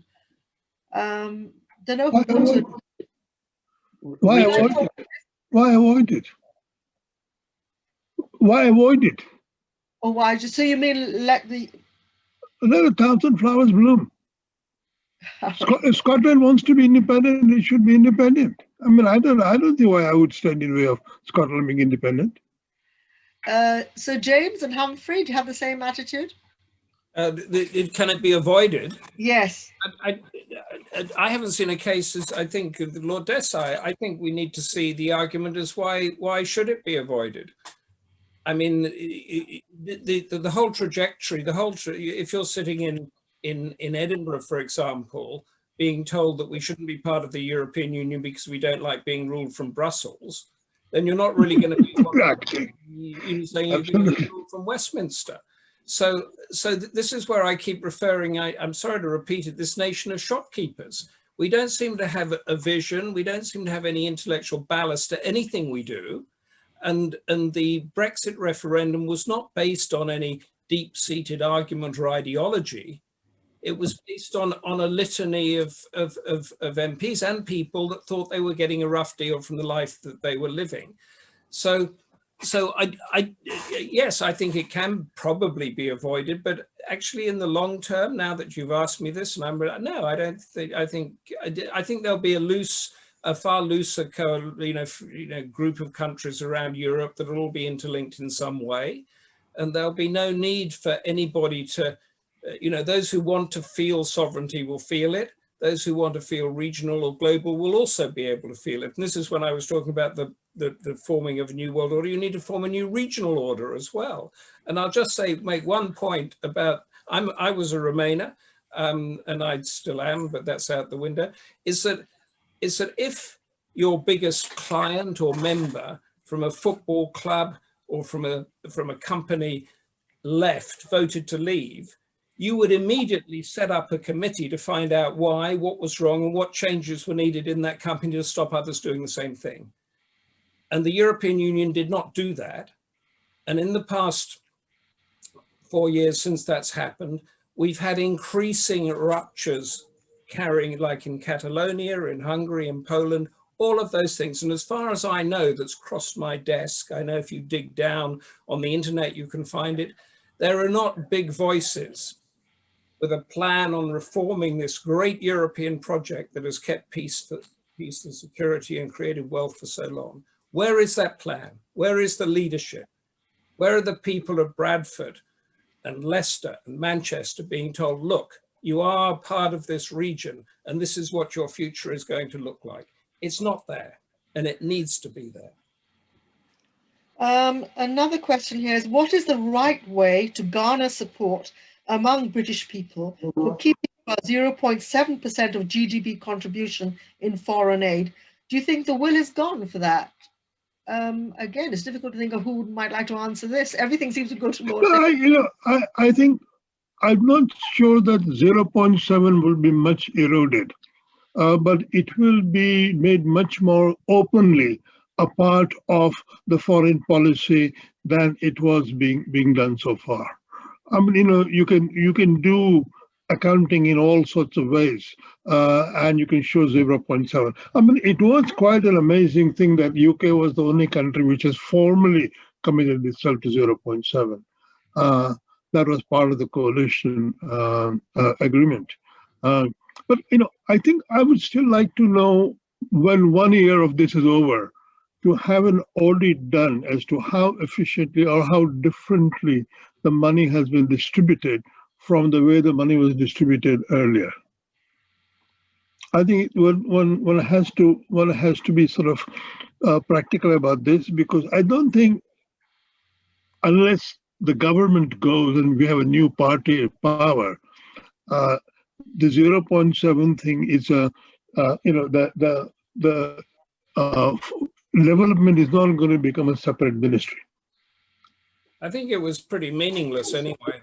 Don't know who wants to... Why avoid it? Why avoid it? Why avoid it? Or why? Just so you mean let 1,000 flowers bloom. If Scotland wants to be independent, it should be independent. I mean, I don't see why I would stand in the way of Scotland being independent. So James and Humphrey, do you have the same attitude? Can it be avoided? Yes. I haven't seen a case, as I think of Lord Desai. I think we need to see the argument as why should it be avoided? I mean, the whole trajectory, if you're sitting in in Edinburgh, for example, being told that we shouldn't be part of the European Union because we don't like being ruled from Brussels, then you're not really going to be Exactly. you're saying you're going to be ruled from Westminster. So this is where I keep referring, I'm sorry to repeat it, this nation of shopkeepers. We don't seem to have a vision. We don't seem to have any intellectual ballast to anything we do. And the Brexit referendum was not based on any deep-seated argument or ideology. It was based on a litany of MPs and people that thought they were getting a rough deal from the life that they were living. So yes, I think it can probably be avoided, but actually in the long term, now that you've asked me this, and I'm no, I don't think, I think there'll be a far looser group of countries around Europe that will all be interlinked in some way, and there'll be no need for anybody to, those who want to feel sovereignty will feel it. Those who want to feel regional or global will also be able to feel it. And this is when I was talking about the forming of a new world order. You need to form a new regional order as well. And I'll just make one point about, I was a Remainer, and I still am, but that's out the window, is that if your biggest client or member from a football club or from a company voted to leave, you would immediately set up a committee to find out why, what was wrong, and what changes were needed in that company to stop others doing the same thing. And the European Union did not do that. And in the past 4 years since that's happened, we've had increasing ruptures carrying, like in Catalonia, in Hungary, in Poland, all of those things. And as far as I know, that's crossed my desk, I know if you dig down on the internet, you can find it. There are not big voices with a plan on reforming this great European project that has kept peace and security and created wealth for so long. Where is that plan? Where is the leadership? Where are the people of Bradford and Leicester and Manchester being told, look, you are part of this region and this is what your future is going to look like? It's not there, and it needs to be there. Another question here is, what is the right way to garner support among British people for keeping about 0.7% of GDP contribution in foreign aid? Do you think the will is gone for that? Again, it's difficult to think of who might like to answer this. Everything seems to go to Lord. I think I'm not sure that 0.7 will be much eroded, but it will be made much more openly a part of the foreign policy than it was being done so far. I mean, you can do accounting in all sorts of ways, and you can show 0.7. I mean, it was quite an amazing thing that UK was the only country which has formally committed itself to 0.7. That was part of the coalition agreement. But I think I would still like to know, when 1 year of this is over, to have an audit done as to how efficiently or how differently the money has been distributed from the way the money was distributed earlier. I think one has to be sort of practical about this, because I don't think, unless the government goes and we have a new party in power, the 0.7 thing is the development is not going to become a separate ministry. I think it was pretty meaningless anyway.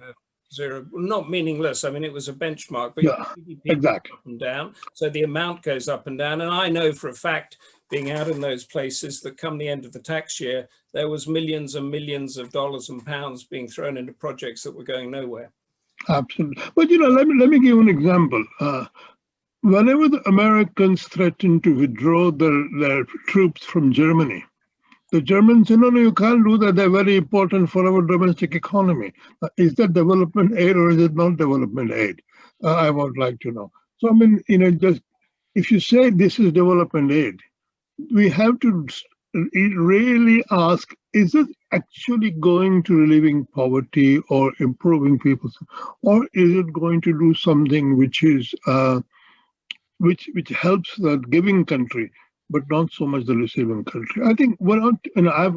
Not meaningless. I mean, it was a benchmark, but yeah, exactly. Up and down, so the amount goes up and down. And I know for a fact, being out in those places, that come the end of the tax year, there was millions and millions of dollars and pounds being thrown into projects that were going nowhere. Absolutely. But let me give an example. Whenever the Americans threatened to withdraw their troops from Germany, the Germans said, no, you can't do that. They're very important for our domestic economy. Is that development aid or is it not development aid? I would like to know. So, I mean, just if you say this is development aid, we have to really ask, is it actually going to relieving poverty or improving people's, or is it going to do something which is which helps the giving country, but not so much the receiving country? I think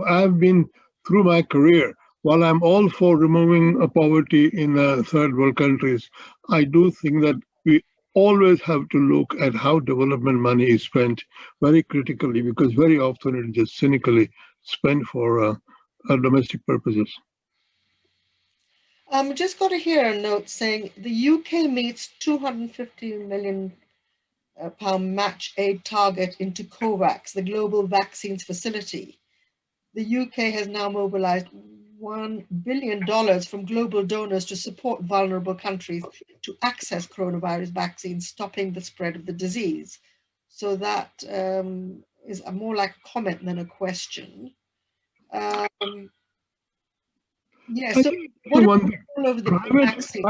I've been, through my career, while I'm all for removing poverty in third world countries, I do think that we always have to look at how development money is spent very critically, because very often it is just cynically spent for domestic purposes. Just got to hear a note saying the UK meets £250 million match aid target into COVAX, the global vaccines facility. The UK has now mobilized $1 billion from global donors to support vulnerable countries to access coronavirus vaccines, stopping the spread of the disease. So that is more like a comment than a question. Yeah, so what about all over the vaccines?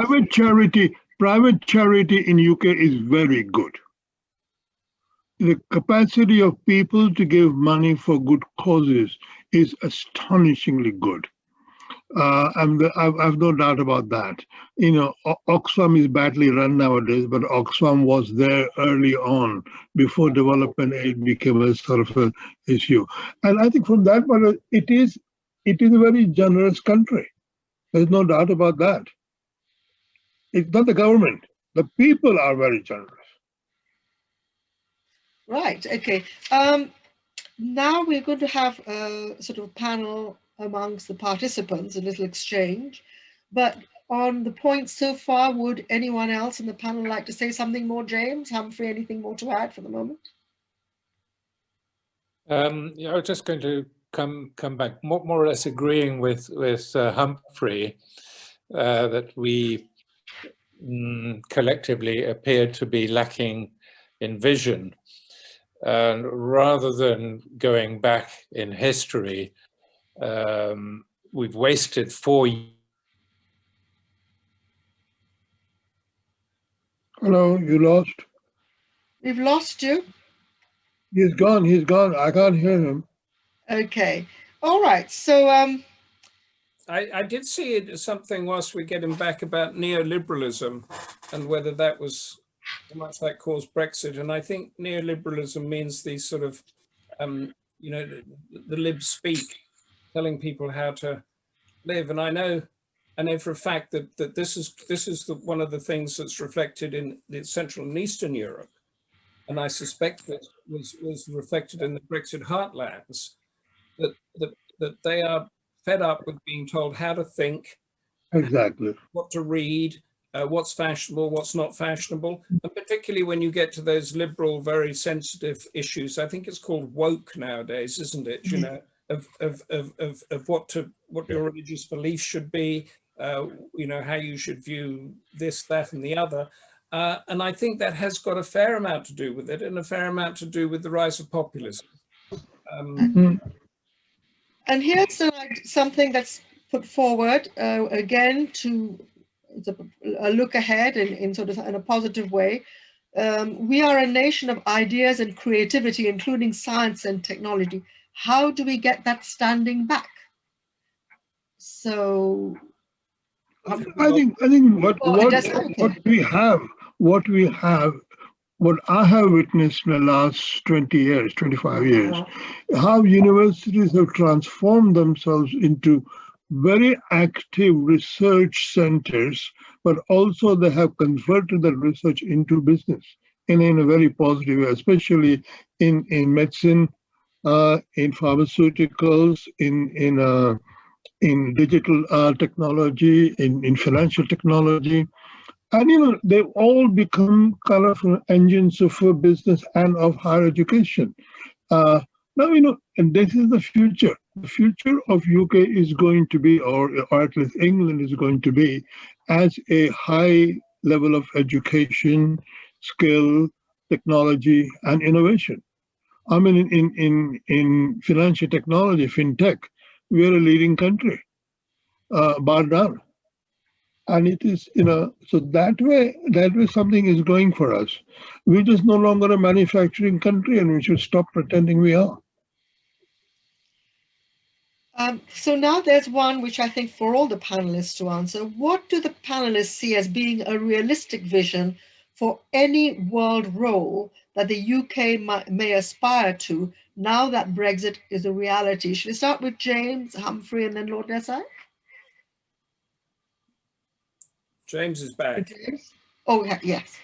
Private charity in UK is very good. The capacity of people to give money for good causes is astonishingly good. I've no doubt about that. You know, Oxfam is badly run nowadays, but Oxfam was there early on before development aid became a sort of an issue. And I think from that point, it is a very generous country. There's no doubt about that. It's not the government. The people are very generous. Right, okay. Now we're going to have a sort of panel amongst the participants, a little exchange. But on the points so far, would anyone else in the panel like to say something more? James, Humphrey, anything more to add for the moment? Yeah, I was just going to come back, more or less agreeing with Humphrey that we collectively appear to be lacking in vision. And rather than going back in history, we've wasted 4 years. Hello, you lost? We've lost you. He's gone, I can't hear him. Okay, all right, so I did see something whilst we get him back about neoliberalism and whether that was, how much that caused Brexit. And I think neoliberalism means these sort of, you know, the libs speak, telling people how to live. And I know for a fact that this is one of the things that's reflected in the Central and Eastern Europe. And I suspect that was reflected in the Brexit heartlands, that they are fed up with being told how to think, Exactly, what to read, what's fashionable, what's not fashionable, and particularly when you get to those liberal, very sensitive issues. I think it's called woke nowadays, isn't it? You know, of what your religious beliefs should be, you know, how you should view this, that, and the other. And I think that has got a fair amount to do with it, and a fair amount to do with the rise of populism. And here's something that's put forward again to a look ahead in sort of in a positive way. We are a nation of ideas and creativity, including science and technology. How do we get that standing back? So I think what I have witnessed in the last 20 years, 25 years, how universities have transformed themselves into very active research centers, but also they have converted that research into business in a very positive way, especially in medicine, in pharmaceuticals, in digital technology, in financial technology. And, you know, they've all become kind of engines of business and of higher education. Now, you know, and this is the future. The future of UK is going to be, or at least England is going to be, as a high level of education, skill, technology, and innovation. I mean, in financial technology, fintech, we are a leading country, bar none. And it is, you know, so that way something is going for us. We're just no longer a manufacturing country, and we should stop pretending we are. So now there's one which I think for all the panelists to answer. What do the panelists see as being a realistic vision for any world role that the UK may aspire to now that Brexit is a reality? Should we start with James, Humphrey, and then Lord Desai? James is back. James? Oh, yes.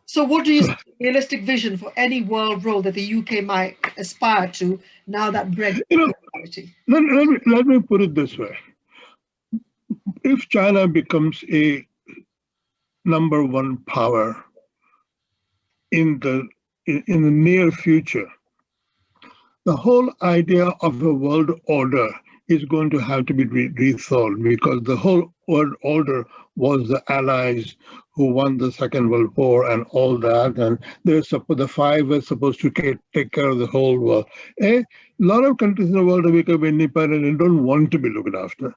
So what do you see realistic vision for any world role that the UK might aspire to now that Brexit is a reality? Let me put it this way. If China becomes a #1 power in the near future, the whole idea of a world order is going to have to be rethought, because the whole world order was the Allies who won the Second World War and all that, and the five were supposed to take care of the whole world. A lot of countries in the world have become independent and don't want to be looked after.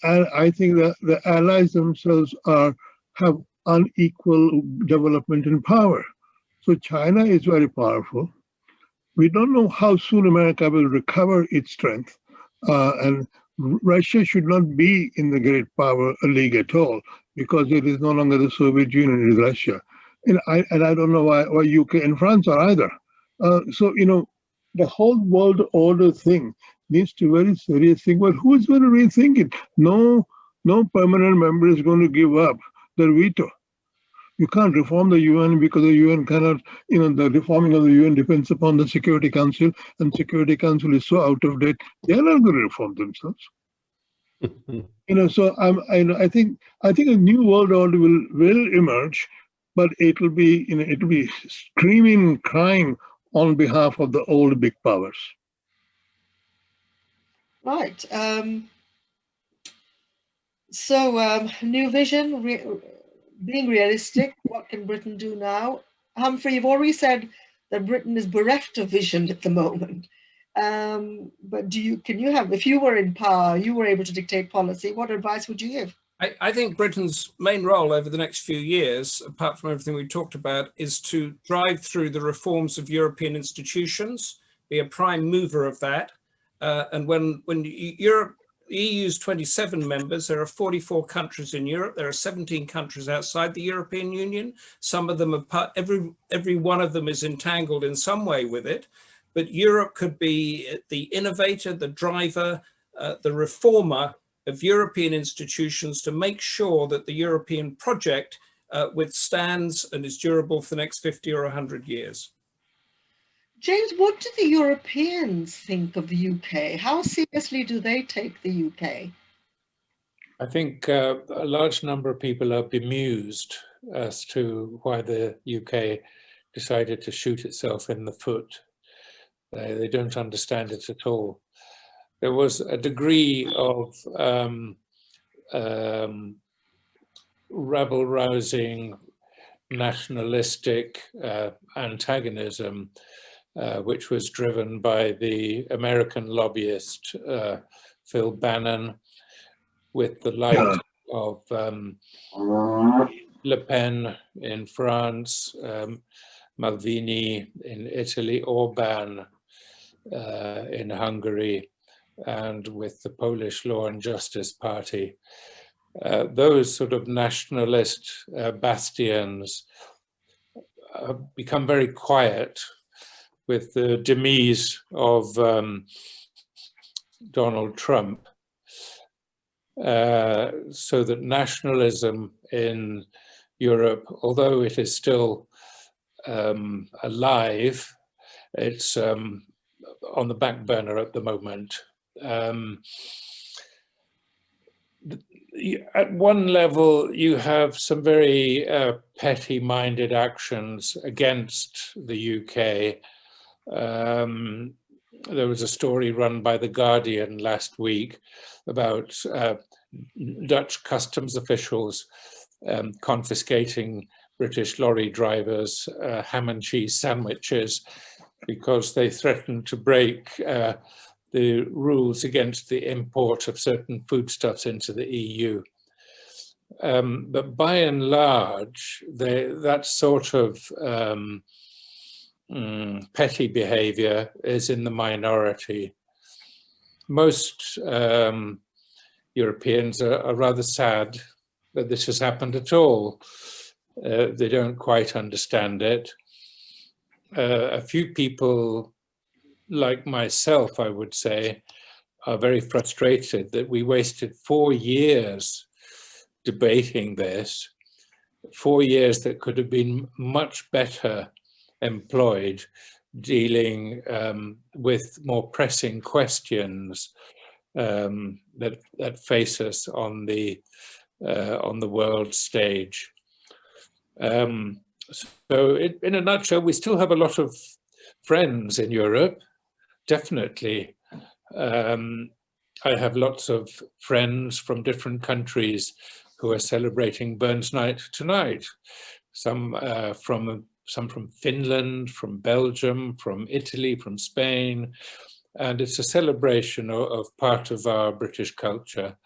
And I think that the Allies themselves have unequal development in power. So China is very powerful. We don't know how soon America will recover its strength, and Russia should not be in the great power league at all, because it is no longer the Soviet Union, it is Russia. And I don't know why UK and France are either. So, the whole world order thing needs to very serious think, well, who is going to rethink it? No permanent member is going to give up their veto. You can't reform the UN because the UN cannot, the reforming of the UN depends upon the Security Council, and Security Council is so out of date, they're not going to reform themselves. So I think a new world order will emerge, but it'll be screaming, crying on behalf of the old big powers. Right. New vision. Being realistic, what can Britain do now? Humphrey, you've already said that Britain is bereft of vision at the moment. But if you were in power, you were able to dictate policy, what advice would you give? I think Britain's main role over the next few years, apart from everything we talked about, is to drive through the reforms of European institutions, be a prime mover of that. And when Europe, the EU's 27 members, there are 44 countries in Europe, there are 17 countries outside the European Union. Some of them are every one of them is entangled in some way with it. But Europe could be the innovator, the driver, the reformer of European institutions to make sure that the European project withstands and is durable for the next 50 or 100 years. James, what do the Europeans think of the UK? How seriously do they take the UK? I think a large number of people are bemused as to why the UK decided to shoot itself in the foot. They don't understand it at all. There was a degree of rabble-rousing, nationalistic antagonism, which was driven by the American lobbyist Phil Bannon, with the light of Le Pen in France, Malvini in Italy, Orban in Hungary, and with the Polish Law and Justice Party. Those sort of nationalist bastions have become very quiet with the demise of Donald Trump, so that nationalism in Europe, although it is still alive, it's on the back burner at the moment. At one level, you have some very petty-minded actions against the UK. There was a story run by The Guardian last week about Dutch customs officials confiscating British lorry drivers' ham and cheese sandwiches because they threatened to break the rules against the import of certain foodstuffs into the EU. But by and large, that sort of petty behavior is in the minority. Most Europeans are rather sad that this has happened at all. They don't quite understand it. A few people, like myself, I would say, are very frustrated that we wasted 4 years debating this, 4 years that could have been much better employed dealing with more pressing questions that face us on the world stage. So in a nutshell, we still have a lot of friends in Europe, definitely. I have lots of friends from different countries who are celebrating Burns Night tonight. Some from Finland, from Belgium, from Italy, from Spain. And it's a celebration of part of our British culture.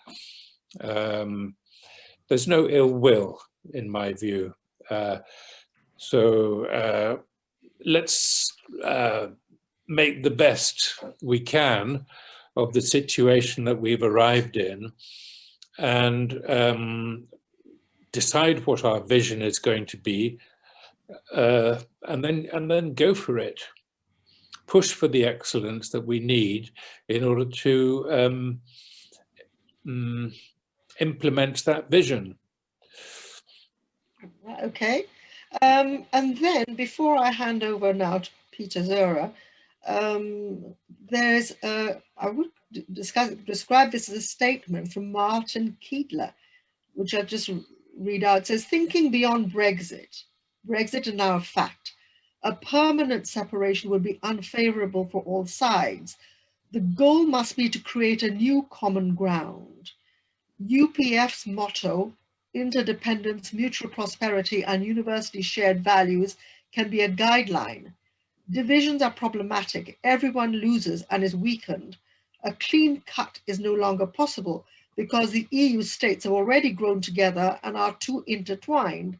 There's no ill will, in my view. So let's make the best we can of the situation that we've arrived in, and decide what our vision is going to be, and then go for it. Push for the excellence that we need in order to implement that vision. Okay. And then before I hand over now to Peter Zoehrer, I would describe this as a statement from Martin Keedler, which I'll just read out. It says, thinking beyond Brexit is now a fact. A permanent separation would be unfavorable for all sides. The goal must be to create a new common ground. UPF's motto, interdependence, mutual prosperity, and university shared values, can be a guideline. Divisions are problematic. Everyone loses and is weakened. A clean cut is no longer possible because the EU states have already grown together and are too intertwined.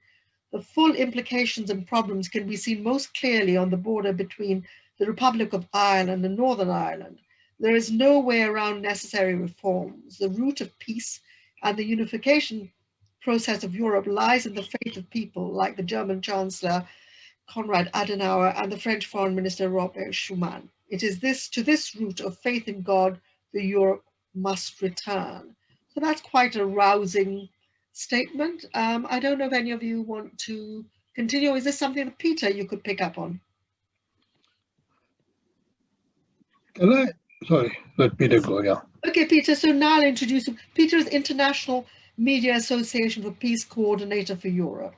The full implications and problems can be seen most clearly on the border between the Republic of Ireland and Northern Ireland. There is no way around necessary reforms. The root of peace and the unification process of Europe lies in the faith of people like the German Chancellor Konrad Adenauer and the French Foreign Minister Robert Schuman. It is to this root of faith in God that Europe must return. So that's quite a rousing statement. I don't know if any of you want to continue. Is this something that Peter you could pick up on? Can I? Sorry, let Peter go, yeah. Okay, Peter, so now I'll introduce you. Peter is International Media Association for Peace Coordinator for Europe.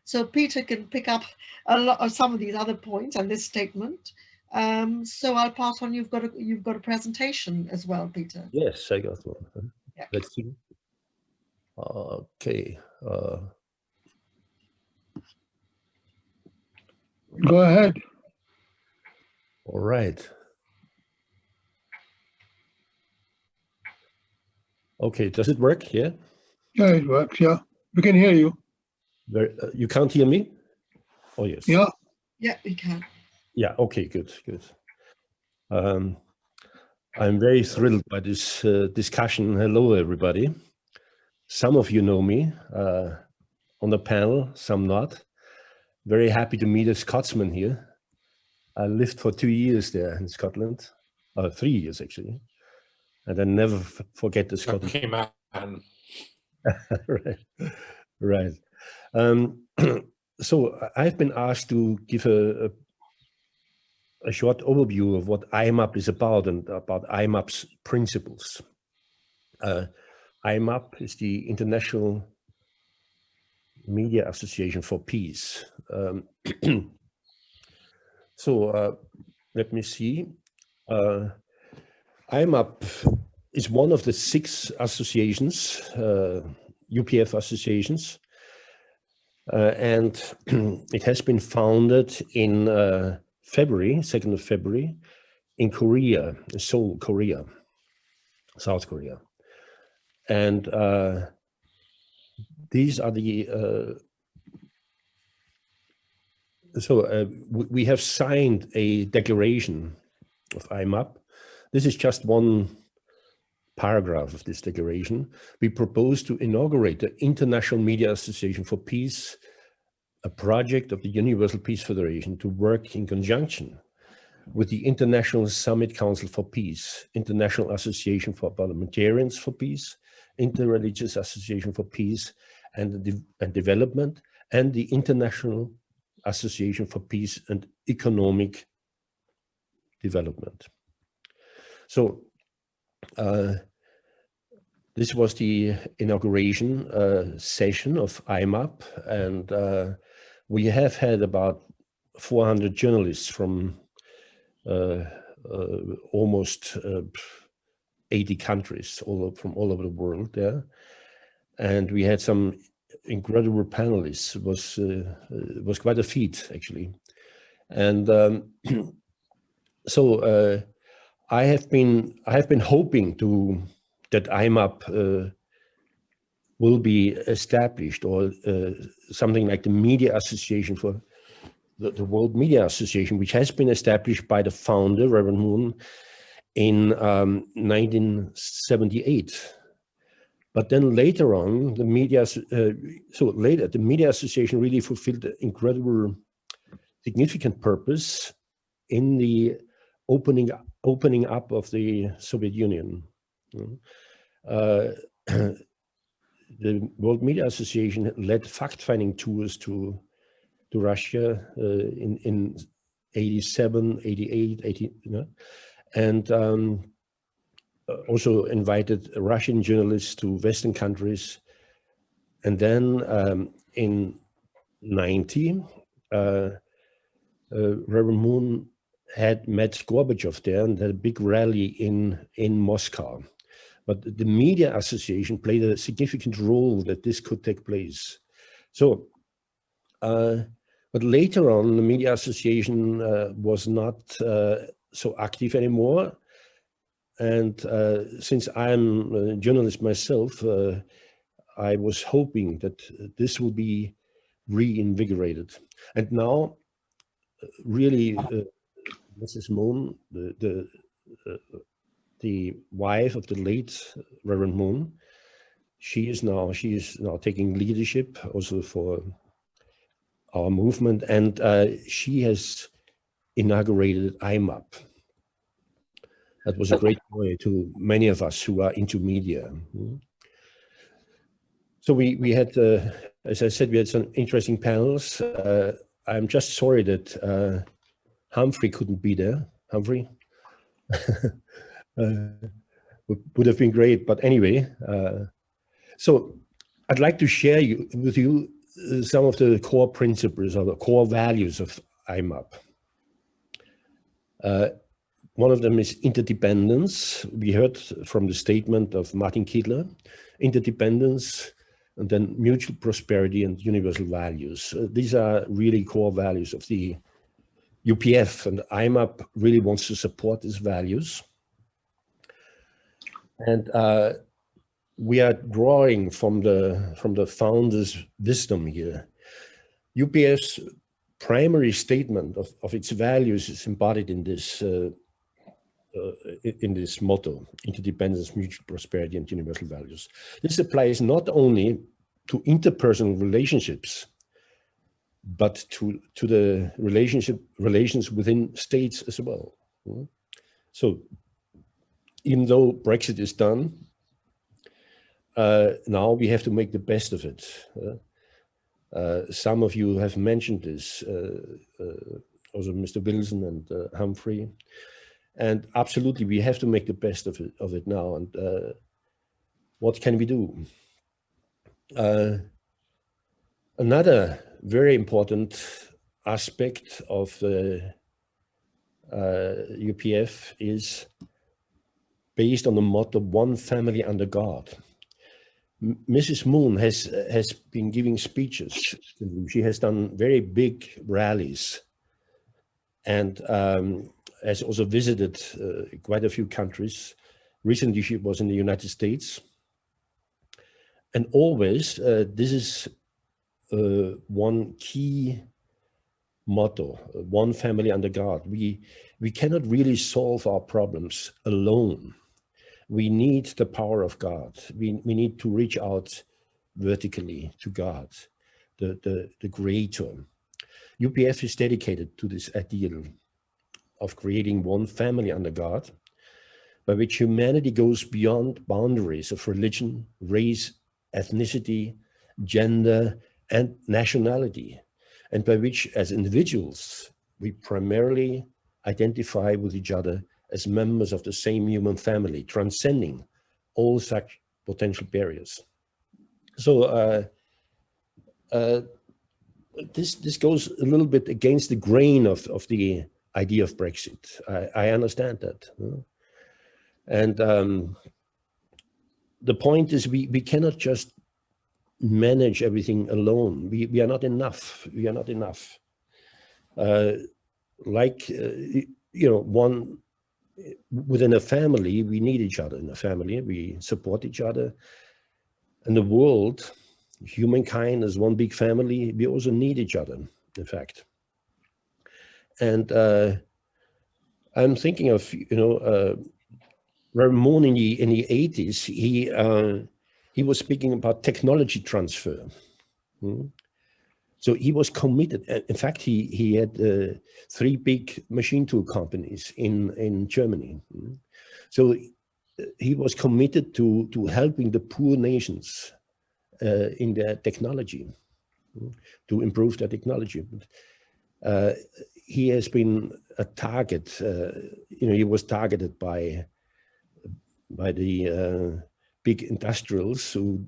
So Peter can pick up a lot of some of these other points and this statement. So I'll pass on. You've got a presentation as well, Peter. Yes, I got one. Yeah. Let's see. Okay. Go ahead. All right. Okay, does it work? Yeah? Yeah, it works, yeah. We can hear you. You can't hear me? Oh, yes. Yeah. Yeah, we can. Yeah, okay, good. I'm very thrilled by this discussion. Hello, everybody. Some of you know me on the panel, some not. Very happy to meet a Scotsman here. I lived for 2 years there in Scotland, 3 years actually. And I never forget the Scottish. Right. So I've been asked to give a short overview of what IMAP is about and about IMAP's principles. IMAP is the International Media Association for Peace. So let me see. IMAP is one of the 6 associations, UPF associations, and it has been founded in February, 2nd of February, in Korea, Seoul, Korea, South Korea. And these are the, we have signed a declaration of IMAP. This is just one paragraph of this declaration. We propose to inaugurate the International Media Association for Peace, a project of the Universal Peace Federation to work in conjunction with the International Summit Council for Peace, International Association for Parliamentarians for Peace, Interreligious Association for Peace and Development, and the International Association for Peace and Economic Development. So this was the inauguration session of IMAP, and we have had about 400 journalists from almost 80 countries from all over the world there, and we had some incredible panelists. It was quite a feat, actually. And so I have been hoping that IMAP will be established, or something like the Media Association for the World Media Association, which has been established by the founder, Reverend Moon, in 1978. But then later on, the Media Association really fulfilled an incredible, significant purpose in the opening up of the Soviet Union. The World Media Association led fact-finding tours to Russia in 87, 88, 80, and also invited Russian journalists to Western countries. And then in 90, Reverend Moon had met Gorbachev there and had a big rally in Moscow. But the Media Association played a significant role that this could take place. So, but later on, the Media Association was not so active anymore. And since I'm a journalist myself, I was hoping that this will be reinvigorated. And now, really, Mrs. Moon, the wife of the late Reverend Moon, she is now taking leadership also for our movement, and she has inaugurated IMAP. That was a great joy to many of us who are into media. So we had, as I said, we had some interesting panels. I'm just sorry that Humphrey couldn't be there. Humphrey would have been great, but anyway. So I'd like to share with you some of the core principles or the core values of IMAP. One of them is interdependence. We heard from the statement of Martin Kittler, interdependence, and then mutual prosperity and universal values. These are really core values of the UPF, and IMAP really wants to support these values. And we are drawing from the founder's wisdom here. UPF's primary statement of its values is embodied in this motto: interdependence, mutual prosperity, and universal values. This applies not only to interpersonal relationships, but to the relations within states as well. So even though Brexit is done, now we have to make the best of it. Some of you have mentioned this, also Mr. Willson and Humphrey. And absolutely, we have to make the best of it now. And what can we do? Another very important aspect of the UPF is based on the motto, one family under God. Mrs. Moon has been giving speeches. She has done very big rallies, and has also visited quite a few countries. Recently, she was in the United States. And always, this is one key motto, one family under God. We cannot really solve our problems alone. We need the power of God. We need to reach out vertically to God, the Creator. UPF is dedicated to this ideal of creating one family under God. by which humanity goes beyond boundaries of religion, race, ethnicity, gender, and nationality, and by which, as individuals, we primarily identify with each other as members of the same human family, transcending all such potential barriers. So this goes a little bit against the grain of the idea of Brexit. I understand that. And the point is we cannot just manage everything alone. We are not enough. We are not enough. You know, one within a family, we need each other in a family. We support each other. In the world, humankind is one big family. We also need each other, in fact. And I'm thinking of, you know, Ramon in the 80s, he was speaking about technology transfer. So he was committed. In fact, he had 3 big machine tool companies in Germany. So he was committed to helping the poor nations in their technology, to improve their technology. He has been a target. You know, he was targeted by the big industrials who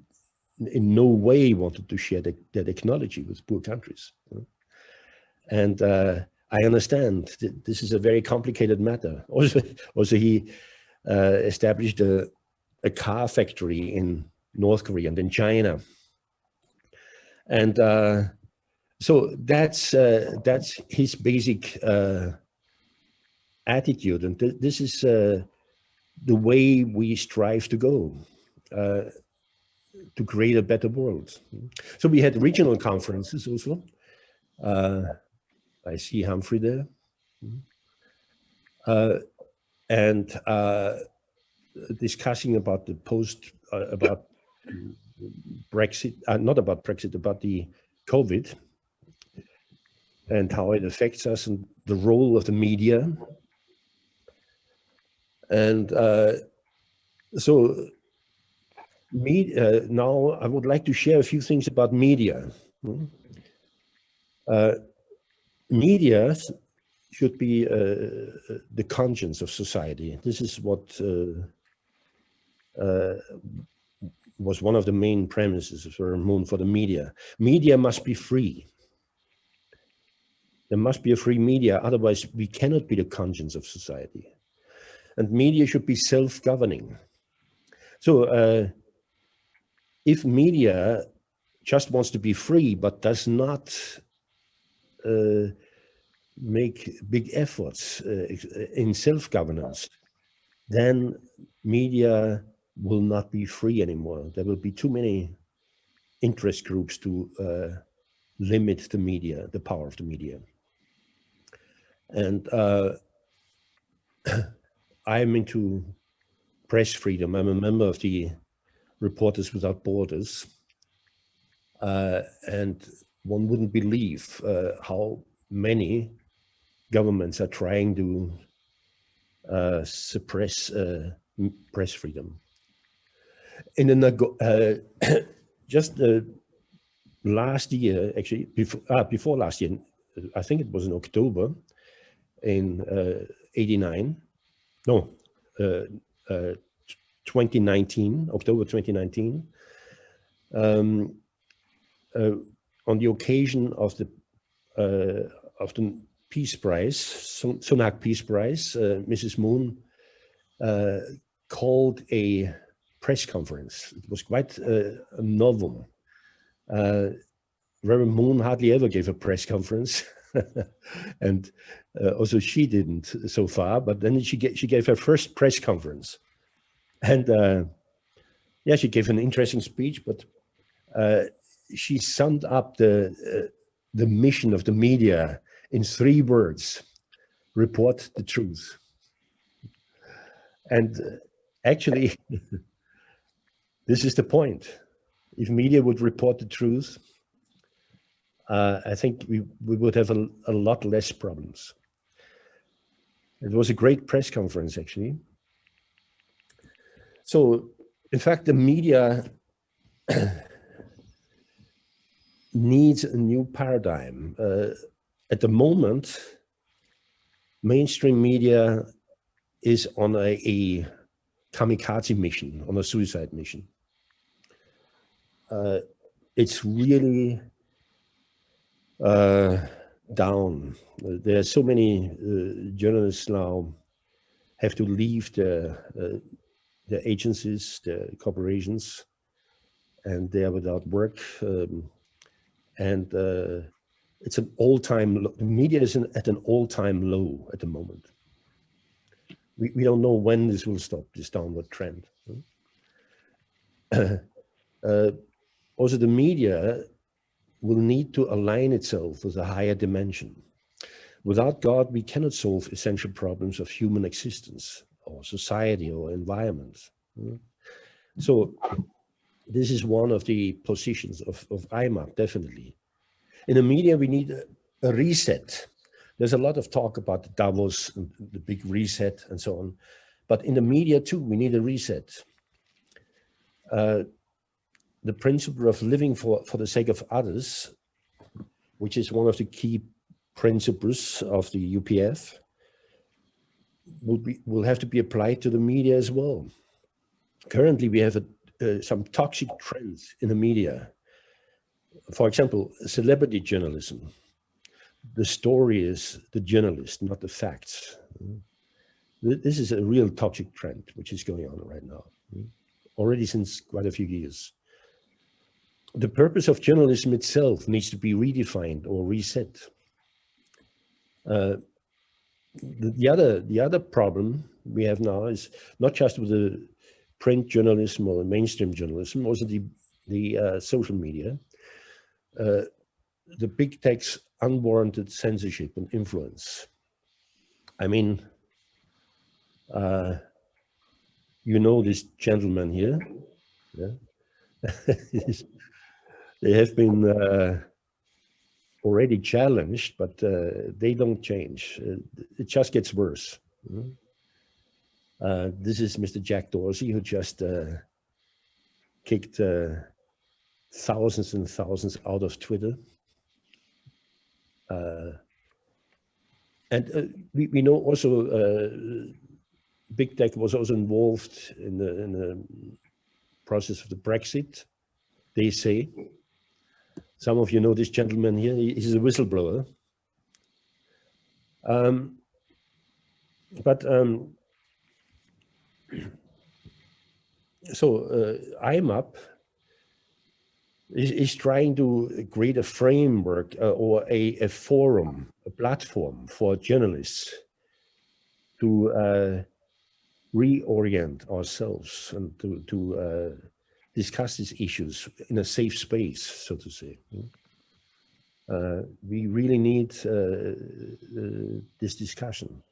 in no way wanted to share their technology with poor countries. And I understand this is a very complicated matter. Also he established a car factory in North Korea and in China. And so that's his basic attitude. And this is the way we strive to go. To create a better world. So we had regional conferences also. I see Humphrey there. And discussing about the about Brexit, not about Brexit, about the COVID and how it affects us and the role of the media. And so now I would like to share a few things about media. Media should be the conscience of society. This is what was one of the main premises for Ramon for the media. Media must be free. There must be a free media, otherwise we cannot be the conscience of society. And media should be self-governing. So if media just wants to be free but does not make big efforts in self-governance, then media will not be free anymore. There will be too many interest groups to limit the media, the power of the media. And I'm into press freedom. I'm a member of the Reporters Without Borders. And one wouldn't believe how many governments are trying to suppress press freedom. In the just last year, actually before last year, I think it was in October in 89. No, 2019, October 2019. On the occasion of the Peace Prize, Sunak Peace Prize, Mrs. Moon called a press conference. It was quite a novum. Reverend Moon hardly ever gave a press conference, and also she didn't so far. But then she gave her first press conference, and yeah, she gave an interesting speech. But she summed up the mission of the media in 3 words: report the truth. And actually, this is the point. If media would report the truth, I think we would have a lot less problems. It was a great press conference, actually. So, in fact, the media needs a new paradigm. At the moment, mainstream media is on a kamikaze mission, on a suicide mission. It's really down. There are so many journalists now have to leave the agencies, the corporations, and they are without work. It's an all-time low. The media is at an all-time low at the moment. We don't know when this will stop, this downward trend. Also, the media will need to align itself with a higher dimension. Without God, we cannot solve essential problems of human existence or society or environment. So this is one of the positions of IMAP, definitely. In the media, we need a reset. There's a lot of talk about Davos, and the big reset and so on. But in the media too, we need a reset. The principle of living for the sake of others, which is one of the key principles of the UPF, will have to be applied to the media as well. Currently, we have some toxic trends in the media. For example, celebrity journalism. The story is the journalist, not the facts. This is a real toxic trend which is going on right now, already since quite a few years. The purpose of journalism itself needs to be redefined or reset. The other problem we have now is not just with the print journalism or the mainstream journalism, also the social media. The big tech's unwarranted censorship and influence. I mean, you know this gentleman here. Yeah? They have been already challenged, but they don't change. It just gets worse. This is Mr. Jack Dorsey, who just kicked thousands and thousands out of Twitter. We know also big tech was also involved in the process of the Brexit, they say. Some of you know this gentleman here, he's a whistleblower. IMAP is trying to create a framework or a forum, a platform for journalists to reorient ourselves and to discuss these issues in a safe space, so to say. We really need this discussion.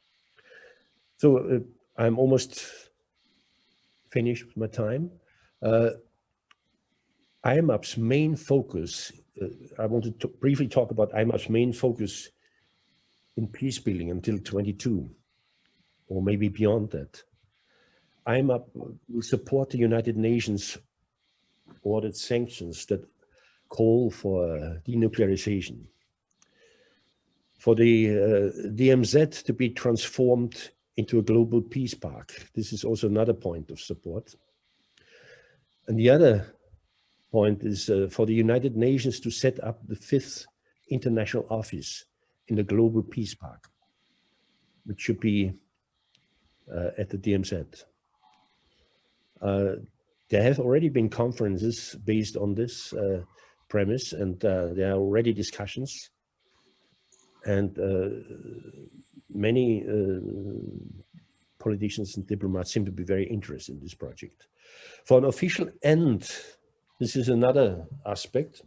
So I'm almost finished with my time. IMAP's main focus, I want to briefly talk about IMAP's main focus in peace building until 22, or maybe beyond that. IMAP will support the United Nations ordered sanctions that call for denuclearization, for the DMZ to be transformed into a global peace park. This is also another point of support. And the other point is for the United Nations to set up the 5th international office in the global peace park, which should be at the DMZ. There have already been conferences based on this premise, and there are already discussions, and many politicians and diplomats seem to be very interested in this project. For an official end, this is another aspect,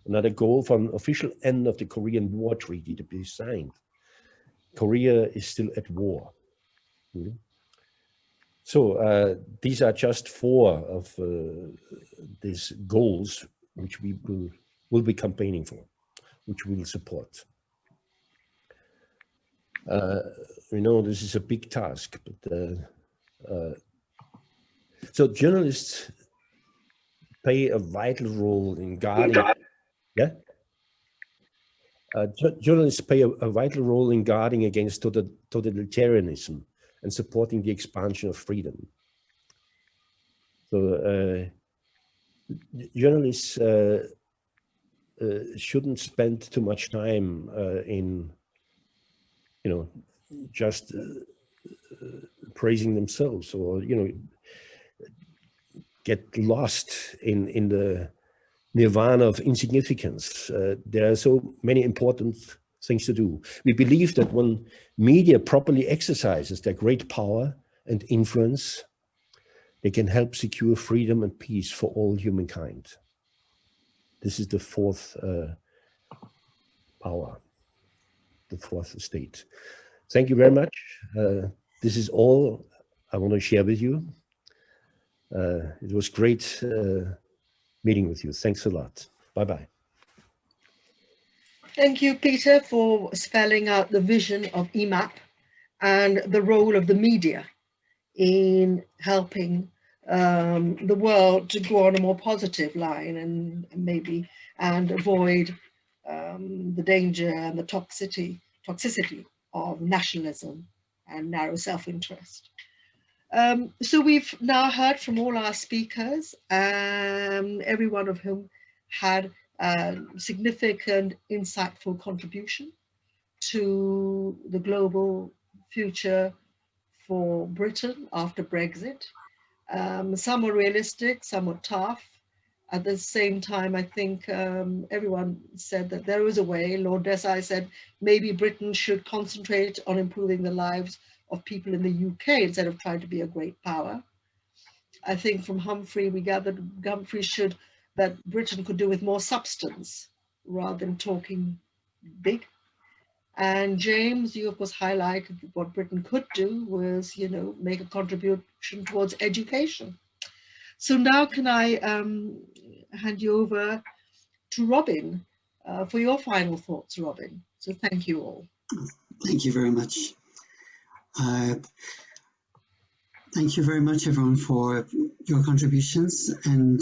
another goal, for an official end of the Korean War Treaty to be signed. Korea is still at war. So these are just 4 of these goals which we will be campaigning for, which we will support. We know this is a big task, but So journalists play a vital role in guarding. Yeah. Journalists play a vital role in guarding against totalitarianism and supporting the expansion of freedom. So journalists shouldn't spend too much time in, just praising themselves, or get lost in the nirvana of insignificance. There are so many important things to do. We believe that when media properly exercises their great power and influence, they can help secure freedom and peace for all humankind. This is the fourth power, the fourth estate. Thank you very much. This is all I want to share with you. It was great meeting with you. Thanks a lot. Bye-bye. Thank you, Peter, for spelling out the vision of IMAP and the role of the media in helping the world to go on a more positive line and avoid the danger and the toxicity of nationalism and narrow self-interest. So we've now heard from all our speakers, every one of whom had a significant, insightful contribution to the global future for Britain after Brexit. Some were realistic, some were tough. At the same time, I think everyone said that there was a way. Lord Desai said maybe Britain should concentrate on improving the lives of people in the UK instead of trying to be a great power. I think from Humphrey, we gathered that Britain could do with more substance rather than talking big. And James, you of course highlighted what Britain could do was, make a contribution towards education. So now can I hand you over to Robin for your final thoughts, Robin. So thank you all. Thank you very much. Thank you very much, everyone, for your contributions. And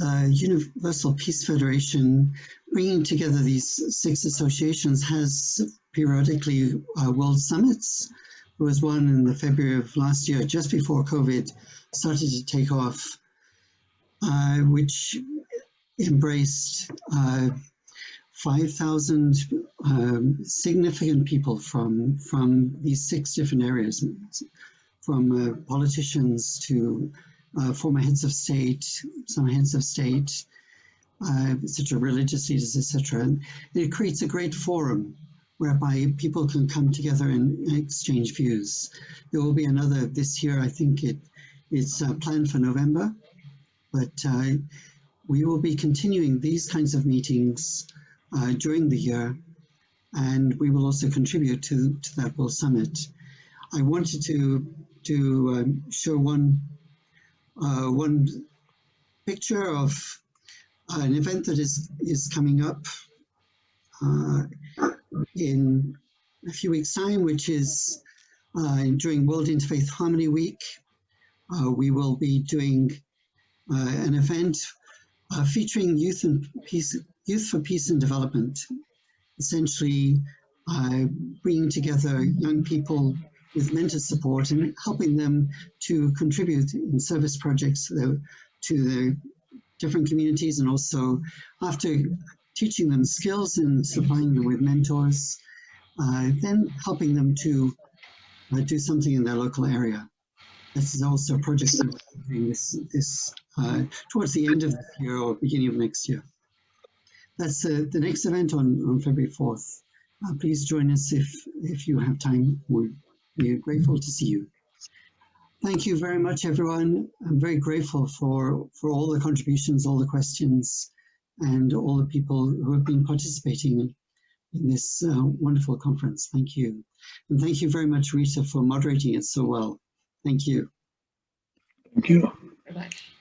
Universal Peace Federation, bringing together these 6 associations, has periodically world summits. There was one in the February of last year, just before COVID started to take off, which embraced 5,000 significant people from these 6 different areas, from politicians to former heads of state, some heads of state, etc., religious leaders, etc. And it creates a great forum whereby people can come together and exchange views. There will be another this year. I think it's planned for November, but we will be continuing these kinds of meetings during the year, and we will also contribute to that World Summit. I wanted to show one picture of an event that is coming up in a few weeks' time, which is during World Interfaith Harmony Week. We will be doing an event featuring youth for peace and development, essentially bringing together young people with mentor support and helping them to contribute in service projects to the different communities, and also after teaching them skills and supplying them with mentors, then helping them to do something in their local area. This is also a project that we're doing this towards the end of this year or beginning of next year. That's the next event on February 4th. Please join us if you have time. We'd be grateful to see you. Thank you very much, everyone. I'm very grateful for all the contributions, all the questions, and all the people who have been participating in this wonderful conference. Thank you. And thank you very much, Rita, for moderating it so well. Thank you. Thank you. Very much.